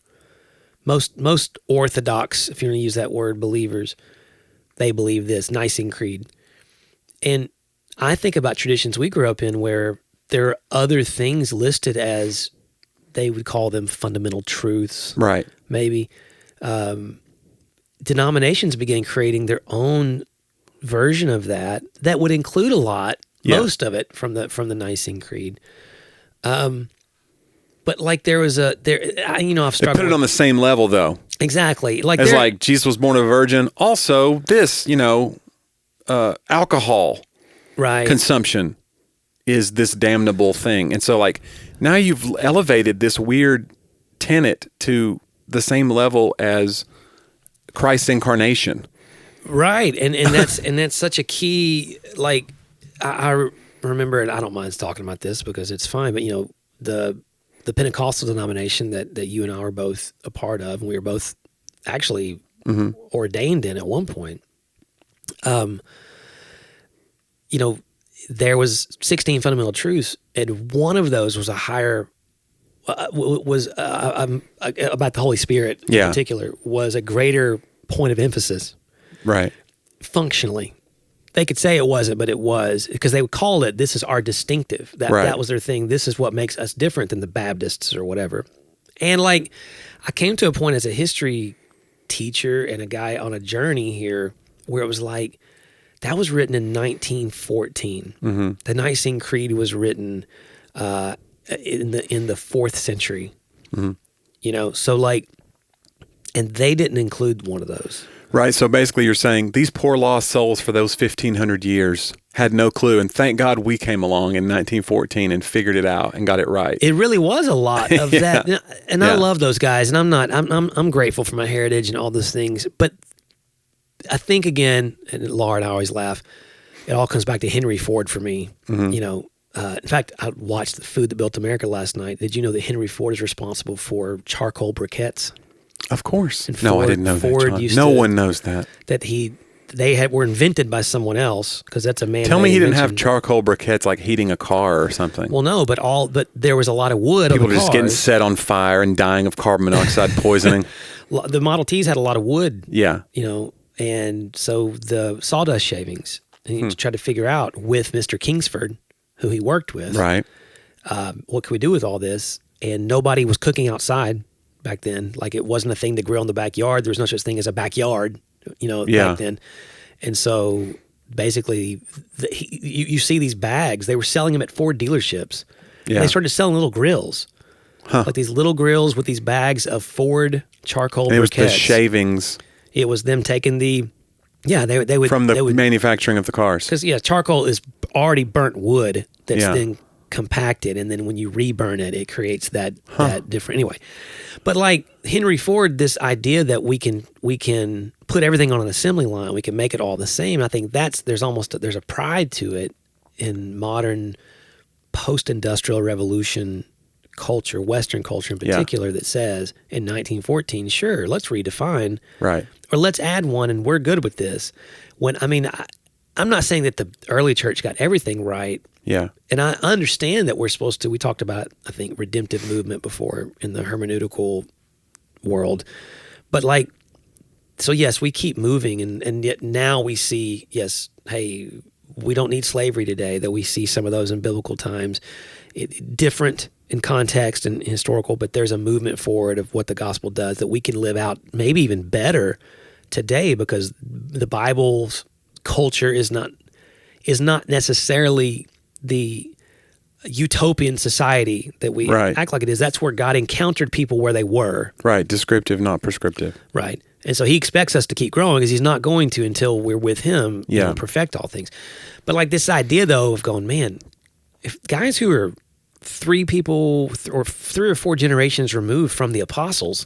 most Orthodox, if you're going to use that word, believers, they believe this, Nicene Creed. And I think about traditions we grew up in where there are other things listed as, they would call them fundamental truths. Right. Maybe. Denominations began creating their own version of that would include a lot, most of it from the Nicene Creed. But like I've struggled. They put it on the same level though. Exactly. Like Jesus was born of a virgin. Also this, alcohol consumption is this damnable thing. And so like now you've elevated this weird tenet to the same level as Christ's incarnation. Right. And that's such a key, like I remember, and I don't mind talking about this because it's fine, but the Pentecostal denomination that you and I are both a part of, and we were both actually ordained in at one point. There was 16 fundamental truths, and one of those was about the Holy Spirit in particular, was a greater point of emphasis. Right. Functionally. They could say it wasn't, but it was, because they would call it, this is our distinctive. That was their thing. This is what makes us different than the Baptists or whatever. And like, I came to a point as a history teacher and a guy on a journey here where it was like, that was written in 1914. Mm-hmm. The Nicene Creed was written in the 4th century. Mm-hmm. So like, and they didn't include one of those. Right. So basically you're saying these poor lost souls for those 1,500 years had no clue. And thank God we came along in 1914 and figured it out and got it right. It really was a lot of that. And I love those guys. And I'm grateful for my heritage and all those things. But I think, again, and Laura and I always laugh, it all comes back to Henry Ford for me. Mm-hmm. In fact, I watched The Food That Built America last night. Did you know that Henry Ford is responsible for charcoal briquettes? Of course. And I didn't know Ford that, John. No one knows that. That they were invented by someone else, because that's a man. Tell me he didn't have charcoal briquettes like heating a car or something. Well, no, but there was a lot of wood. People on the just getting set on fire and dying of carbon monoxide poisoning. The Model Ts had a lot of wood. Yeah. And so the sawdust shavings, and he tried to figure out with Mr. Kingsford, who he worked with, right? What could we do with all this? And nobody was cooking outside back then. Like, it wasn't a thing to grill in the backyard. There was no such thing as a backyard, back then. And so basically, you see these bags. They were selling them at Ford dealerships. Yeah. They started selling little grills. Like these little grills with these bags of Ford charcoal briquettes. It was the shavings. It was them taking they would from the manufacturing of the cars. Because charcoal is already burnt wood that's then compacted, and then when you reburn it, it creates that different. Anyway, but like Henry Ford, this idea that we can put everything on an assembly line, we can make it all the same. I think there's a pride to it in modern post-industrial revolution culture, Western culture in particular, that says in 1914, sure, let's redefine, right, or let's add one, and we're good with this. I'm not saying that the early church got everything right. Yeah. And I understand that we're supposed to, we talked about, I think, redemptive movement before in the hermeneutical world. But like, so yes, we keep moving, and yet now we see, yes, hey, we don't need slavery today, though we see some of those in biblical times. Different in context and historical, but there's a movement forward of what the gospel does that we can live out maybe even better today, because the Bible's culture is not necessarily the utopian society that we act like it is. That's where God encountered people where they were. Right, descriptive, not prescriptive. Right. And so he expects us to keep growing, because he's not going to until we're with him and perfect all things. But like this idea, though, of going, man, if guys who are three or four generations removed from the apostles,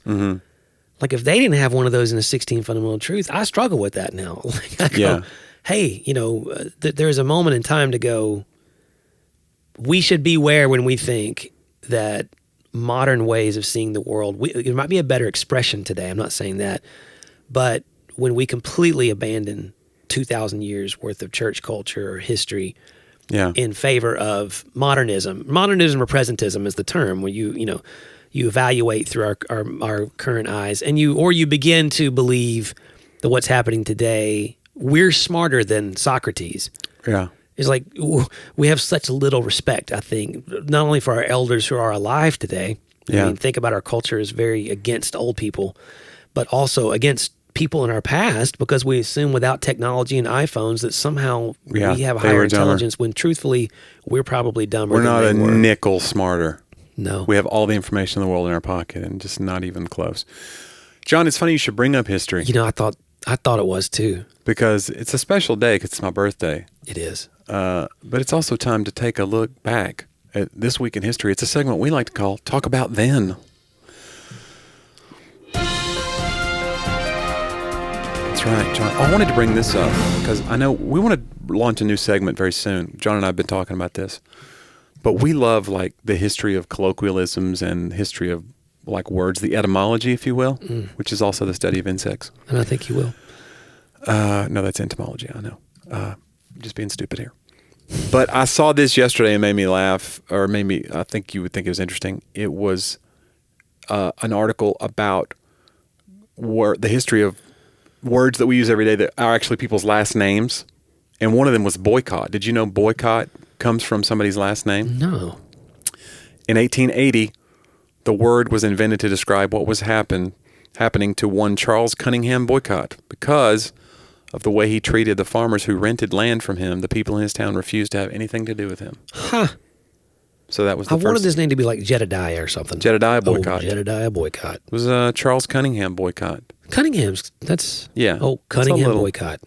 like if they didn't have one of those in the 16 fundamental truths, I struggle with that now. Like I go, hey, there's a moment in time to go, we should beware when we think that modern ways of seeing the world, it might be a better expression today, I'm not saying that, but when we completely abandon 2,000 years worth of church culture or history in favor of modernism or presentism is the term, where you evaluate through our current eyes, and you begin to believe that what's happening today, we're smarter than Socrates. Yeah. It's like we have such little respect, I think, not only for our elders who are alive today. I mean, think about our culture is very against old people, but also against people in our past, because we assume without technology and iPhones that somehow we have higher intelligence, when truthfully we're probably dumber. We're not a nickel smarter. No. We have all the information in the world in our pocket, and just not even close. John, it's funny you should bring up history. I thought it was too. Because it's a special day, because it's my birthday. It is. But it's also time to take a look back at this week in history. It's a segment we like to call Talk About Then. That's right, John. I wanted to bring this up because I know we want to launch a new segment very soon. John and I have been talking about this. But we love like the history of colloquialisms and history of like words, the etymology, if you will, which is also the study of insects. And I think you will. No, that's entomology. I know. Just being stupid here. But I saw this yesterday and made me laugh, or I think you would think it was interesting. It was an article about the history of words that we use every day that are actually people's last names. And one of them was boycott. Did you know boycott comes from somebody's last name? No. In 1880, the word was invented to describe what was happening to one Charles Cunningham Boycott. Because of the way he treated the farmers who rented land from him, the people in his town refused to have anything to do with him. Huh. So that was the I first. wanted his name to be like Jedediah or something. Jedediah Boycott. Oh, Jedediah Boycott. It was Charles Cunningham Boycott. Cunningham's, that's... Yeah. Oh, Cunningham Boycott.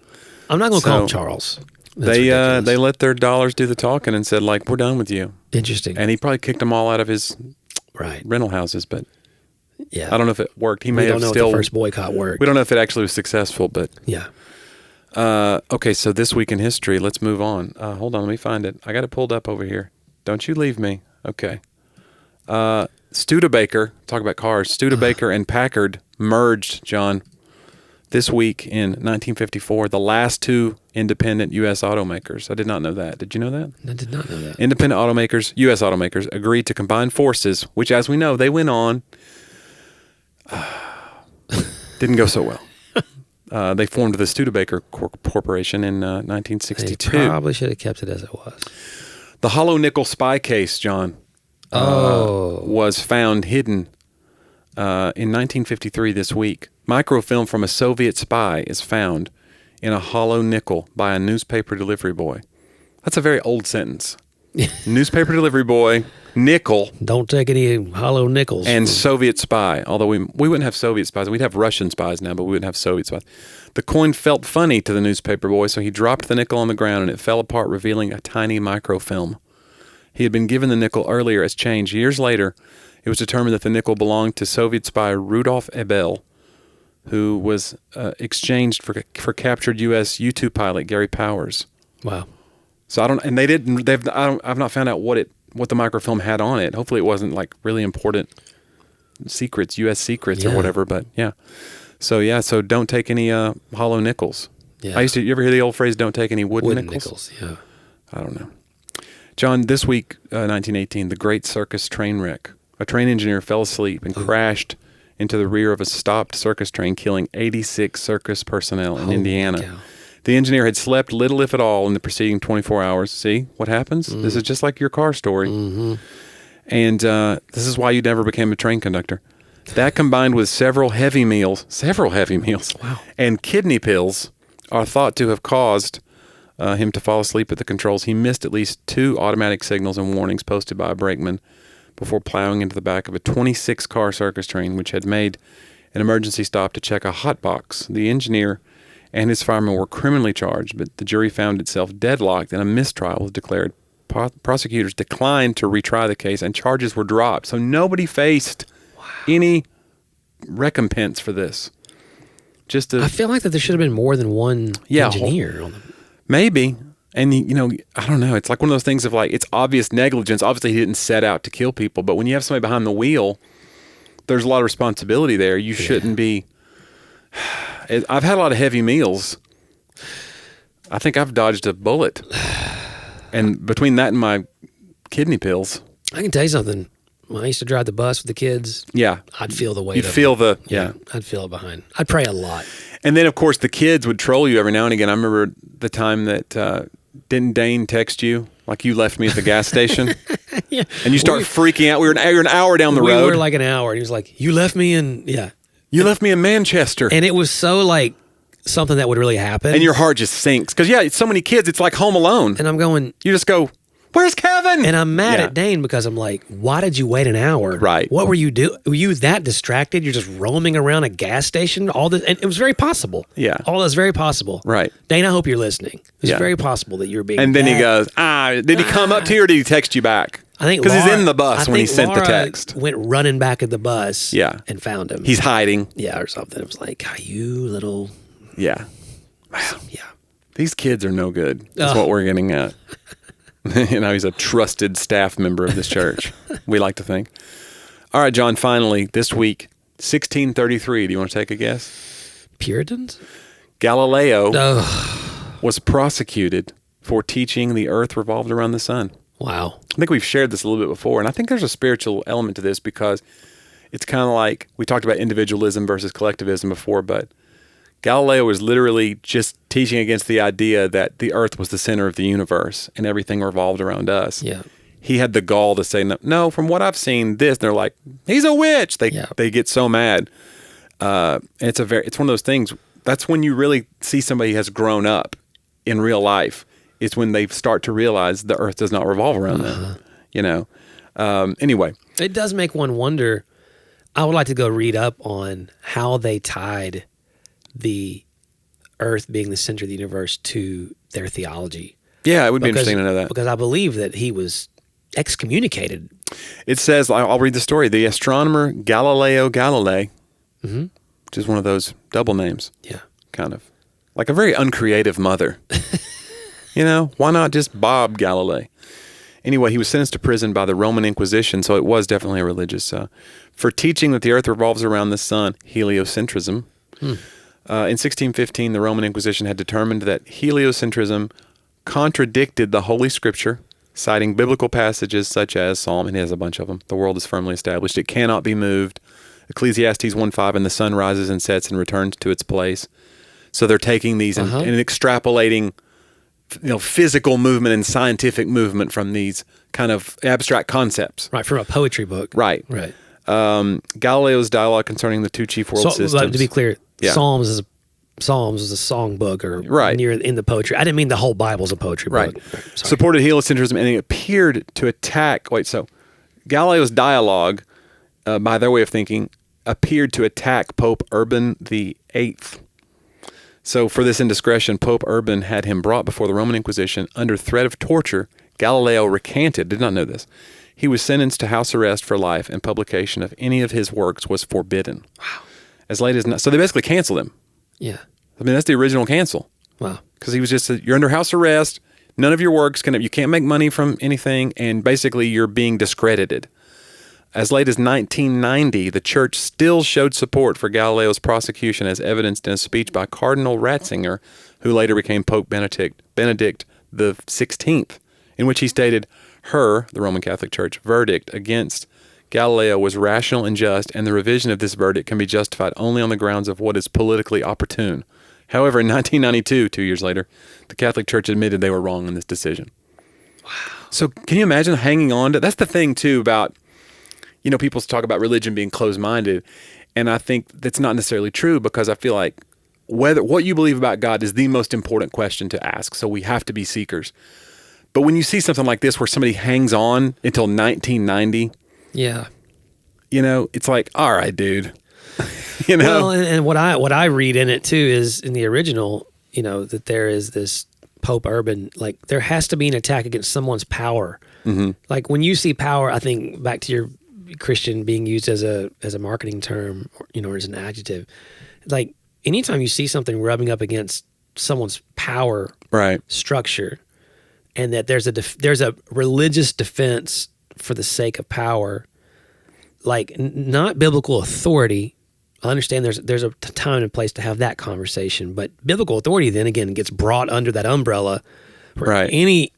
I'm not going to call him Charles. That's they let their dollars do the talking and said, like, we're done with you. Interesting. And he probably kicked them all out of his rental houses, but I don't know if it worked. We don't know if the first boycott worked. We don't know if it actually was successful, but... Yeah. Okay, so this week in history, let's move on. Hold on, let me find it. I got it pulled up over here. Don't you leave me. Okay. Studebaker, talk about cars. Studebaker and Packard merged, John, this week in 1954, the last two independent U.S. automakers. I did not know that. Did you know that? I did not know that. Independent automakers, U.S. automakers, agreed to combine forces, which, as we know, they went on. Didn't go so well. They formed the Studebaker Corporation in 1962. They probably should have kept it as it was. The hollow nickel spy case, John, was found hidden in 1953 this week. Microfilm from a Soviet spy is found in a hollow nickel by a newspaper delivery boy. That's a very old sentence. Newspaper delivery boy, nickel. Don't take any hollow nickels. And Soviet spy. Although we wouldn't have Soviet spies. We'd have Russian spies now, but we wouldn't have Soviet spies. The coin felt funny to the newspaper boy, so he dropped the nickel on the ground and it fell apart, revealing a tiny microfilm. He had been given the nickel earlier as change. Years later, it was determined that the nickel belonged to Soviet spy Rudolf Abel, who was exchanged for captured U.S. U-2 pilot Gary Powers. Wow. So I've not found out what the microfilm had on it. Hopefully it wasn't like really important secrets, U.S. secrets or whatever, but yeah. So don't take any hollow nickels. Yeah. You ever hear the old phrase, don't take any wooden nickels? Yeah. I don't know. John, this week, 1918, the Great Circus train wreck. A train engineer fell asleep and crashed into the rear of a stopped circus train, killing 86 circus personnel in Indiana. Cow. The engineer had slept little, if at all, in the preceding 24 hours. See what happens? This is just like your car story. Mm-hmm. And this is why you never became a train conductor. That combined with several heavy meals, Wow. and kidney pills are thought to have caused him to fall asleep at the controls. He missed at least 2 automatic signals and warnings posted by a brakeman before plowing into the back of a 26-car circus train, which had made an emergency stop to check a hot box. The engineer and his fireman were criminally charged, but the jury found itself deadlocked and a mistrial was declared. Prosecutors declined to retry the case and charges were dropped. So nobody faced any recompense for this. I feel like that there should have been more than one engineer on the... Maybe. And, I don't know. It's like one of those things of like, it's obvious negligence. Obviously, he didn't set out to kill people. But when you have somebody behind the wheel, there's a lot of responsibility there. You shouldn't be... I've had a lot of heavy meals. I think I've dodged a bullet. And between that and my kidney pills... I can tell you something. When I used to drive the bus with the kids, I'd feel the weight. You'd feel the... I'd feel it behind. I'd pray a lot. And then, of course, the kids would troll you every now and again. I remember the time that... didn't Dane text you? Like you left me at the gas station? Yeah. And you start freaking out. We were an hour down the road. We were like an hour. And he was like, you left me in... Yeah. You left me in Manchester. And it was so like something that would really happen. And your heart just sinks. Because, it's so many kids. It's like Home Alone. And I'm going... You just go, where's Kevin? And I'm mad at Dane because I'm like, why did you wait an hour? Right. What were you doing? Were you that distracted? You're just roaming around a gas station? All this, and it was very possible. Yeah. All that's very possible. Right. Dane, I hope you're listening. It's very possible that you're being... And then he goes, did he come up to you or did he text you back? I think because he's in the bus when he sent Laura the text. Went running back at the bus. Yeah. And found him. He's hiding. Yeah, or something. It was like, you little... Yeah. Wow. Yeah. These kids are no good. That's what we're getting at. He's a trusted staff member of this church. We like to think. All right, John, finally, this week, 1633. Do you want to take a guess? Puritans? Galileo was prosecuted for teaching the earth revolved around the sun. Wow. I think we've shared this a little bit before, and I think there's a spiritual element to this because it's kind of like we talked about individualism versus collectivism before, but Galileo was literally just teaching against the idea that the earth was the center of the universe and everything revolved around us. Yeah. He had the gall to say, no, from what I've seen, this. And they're like, he's a witch. They get so mad. And it's one of those things. That's when you really see somebody has grown up in real life. It's when they start to realize the earth does not revolve around them. Anyway. It does make one wonder. I would like to go read up on how they tied the earth being the center of the universe to their theology. Yeah, it would be interesting to know that. Because I believe that he was excommunicated. It says, I'll read the story. The astronomer Galileo Galilei, which is one of those double names. Yeah. Kind of. Like a very uncreative mother. Why not just Bob Galilei? Anyway, he was sentenced to prison by the Roman Inquisition, so it was definitely a religious, for teaching that the earth revolves around the sun, heliocentrism. In 1615, the Roman Inquisition had determined that heliocentrism contradicted the Holy Scripture, citing biblical passages such as Psalm, and he has a bunch of them, the world is firmly established, it cannot be moved, Ecclesiastes 1:5, and the sun rises and sets and returns to its place. So they're taking these and extrapolating physical movement and scientific movement from these kind of abstract concepts. Right, from a poetry book. Right. Galileo's dialogue concerning the two chief world systems. But to be clear, Psalms is a song book or near in the poetry. I didn't mean the whole Bible's a poetry book. Supported heliocentrism and it appeared to attack... So Galileo's dialogue, by their way of thinking, appeared to attack Pope Urban VIII. So for this indiscretion, Pope Urban had him brought before the Roman Inquisition under threat of torture. Galileo recanted, did not know this. He was sentenced to house arrest for life, and publication of any of his works was forbidden. Wow. As late as... So they basically canceled him. Yeah. I mean, that's the original cancel. Wow. Because he was just, you're under house arrest, none of your works, you can't make money from anything, and basically you're being discredited. As late as 1990, the church still showed support for Galileo's prosecution, as evidenced in a speech by Cardinal Ratzinger, who later became Pope Benedict the 16th, in which he stated, the Roman Catholic Church, verdict against Galileo was rational and just, and the revision of this verdict can be justified only on the grounds of what is politically opportune. However, in 1992, 2 years later, the Catholic Church admitted they were wrong in this decision. Wow. So can you imagine hanging on to... That's the thing, too, about... people talk about religion being closed-minded, and I think that's not necessarily true, because I feel like what you believe about God is the most important question to ask, so we have to be seekers. But when you see something like this where somebody hangs on until 1990, yeah, it's like, all right, dude. Well, and what I read in it too is in the original, that there is this Pope Urban, like there has to be an attack against someone's power. Mm-hmm. Like when you see power, I think back to your Christian being used as a marketing term, or as an adjective. Like anytime you see something rubbing up against someone's power structure, and that there's a religious defense for the sake of power, like not biblical authority. I understand there's a time and place to have that conversation, but biblical authority then again gets brought under that umbrella where any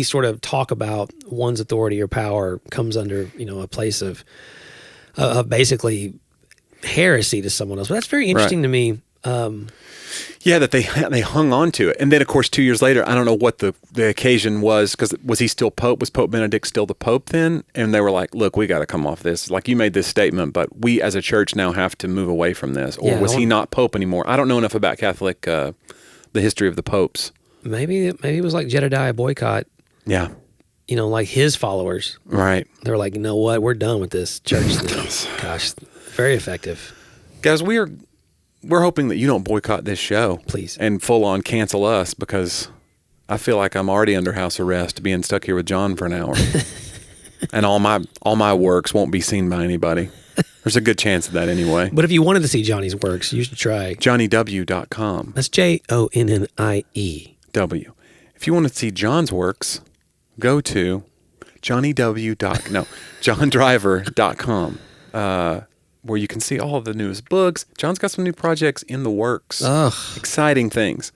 sort of talk about one's authority or power comes under, a place of basically heresy to someone else. But that's very interesting to me. That they hung on to it. And then, of course, 2 years later, I don't know what the occasion was, because was he still Pope? Was Pope Benedict still the Pope then? And they were like, look, we got to come off this. Like, you made this statement, but we as a church now have to move away from this. Or was he not Pope anymore? I don't know enough about Catholic, the history of the popes. Maybe it was like Jedediah Boycott. Yeah. Like his followers. Right. They're like, you know what? We're done with this church thing. Gosh, very effective. Guys, we're hoping that you don't boycott this show. Please. And full on cancel us, because I feel like I'm already under house arrest being stuck here with John for an hour. And all my works won't be seen by anybody. There's a good chance of that anyway. But if you wanted to see Johnny's works, you should try JonnieW.com. That's JONNIE. W. If you want to see John's works, go to JohnnyW.com, where you can see all of the newest books. John's got some new projects in the works. Ugh. Exciting things.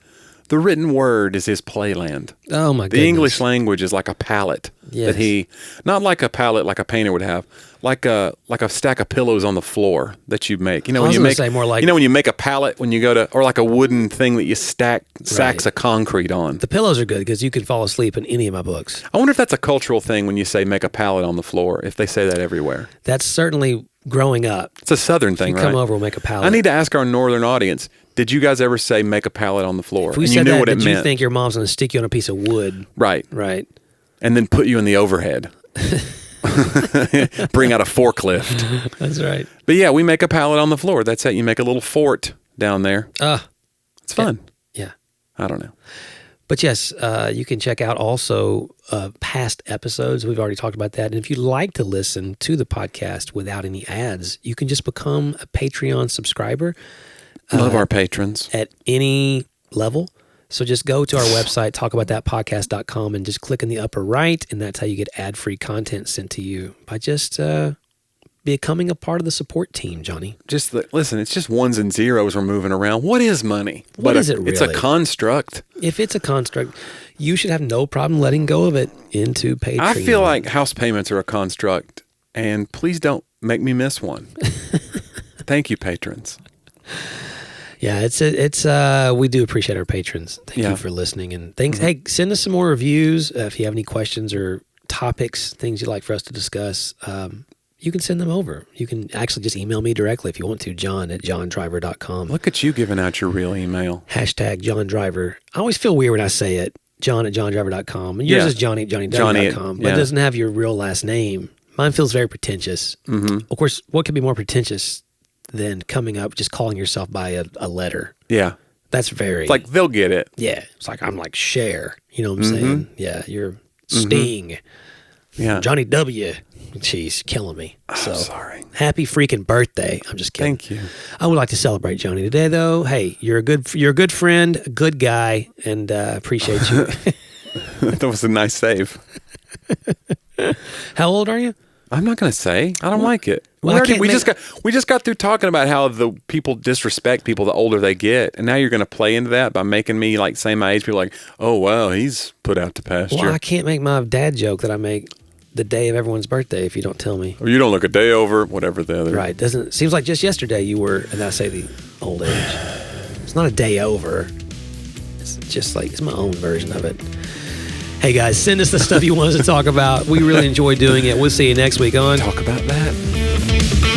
The written word is his playland. Oh my goodness. The English language is like a palette that not like a palette like a painter would have, like a stack of pillows on the floor that you make. When you make when you make a palette, when you go to, or like a wooden thing that you stack sacks of concrete on. The pillows are good because you could fall asleep in any of my books. I wonder if that's a cultural thing when you say make a palette on the floor, if they say that everywhere. That's certainly growing up. It's a southern thing, right? Come over, we'll make a palette. I need to ask our northern audience, did you guys ever say make a palette on the floor? If we said that, did you think your mom's going to stick you on a piece of wood? Right. Right. And then put you in the overhead. Bring out a forklift. That's right. But yeah, we make a pallet on the floor. That's it. You make a little fort down there. It's fun. Yeah. I don't know. But yes, you can check out also past episodes. We've already talked about that. And if you'd like to listen to the podcast without any ads, you can just become a Patreon subscriber. Love our patrons. At any level. So just go to our website, talkaboutthatpodcast.com, and just click in the upper right, and that's how you get ad-free content sent to you by just becoming a part of the support team, Johnny. Listen, it's just ones and zeros we're moving around. What is money? What is it really? It's a construct. If it's a construct, you should have no problem letting go of it into Patreon. I feel like house payments are a construct, and please don't make me miss one. Thank you, patrons. Yeah, it's we do appreciate our patrons. Thank you for listening, and thanks. Mm-hmm. Hey, send us some more reviews if you have any questions or topics, things you'd like for us to discuss. You can send them over. You can actually just email me directly if you want to, John@johndriver.com. Look at you giving out your real email. #JohnDriver. I always feel weird when I say it, John@johndriver.com. And yours is Johnny@JohnnyW.com, but it doesn't have your real last name. Mine feels very pretentious. Mm-hmm. Of course, what could be more pretentious than coming up just calling yourself by a letter? Yeah. That's very It's like they'll get it. yeah. It's like I'm like Cher. You know what I'm saying? Yeah, you're Sting. Yeah. Johnny W. Jeez, killing me. So sorry. happy freaking birthday. I'm just kidding. Thank you. I would like to celebrate Johnny today, though. Hey, you're a good friend, a good guy, and appreciate you. That was a nice save. How old are you? I'm not going to say. I don't like it. Well, We just got through talking about how the people disrespect people the older they get, and now you're going to play into that by making me like say my age. People are like, oh wow, he's put out to pasture. Well, I can't make my dad joke that I make the day of everyone's birthday if you don't tell me. Or you don't look a day over, whatever the other. Right? Seems like just yesterday you were, and I say the old age. It's not a day over. It's just like it's my own version of it. Hey guys, send us the stuff you want us to talk about. We really enjoy doing it. We'll see you next week on Talk about that.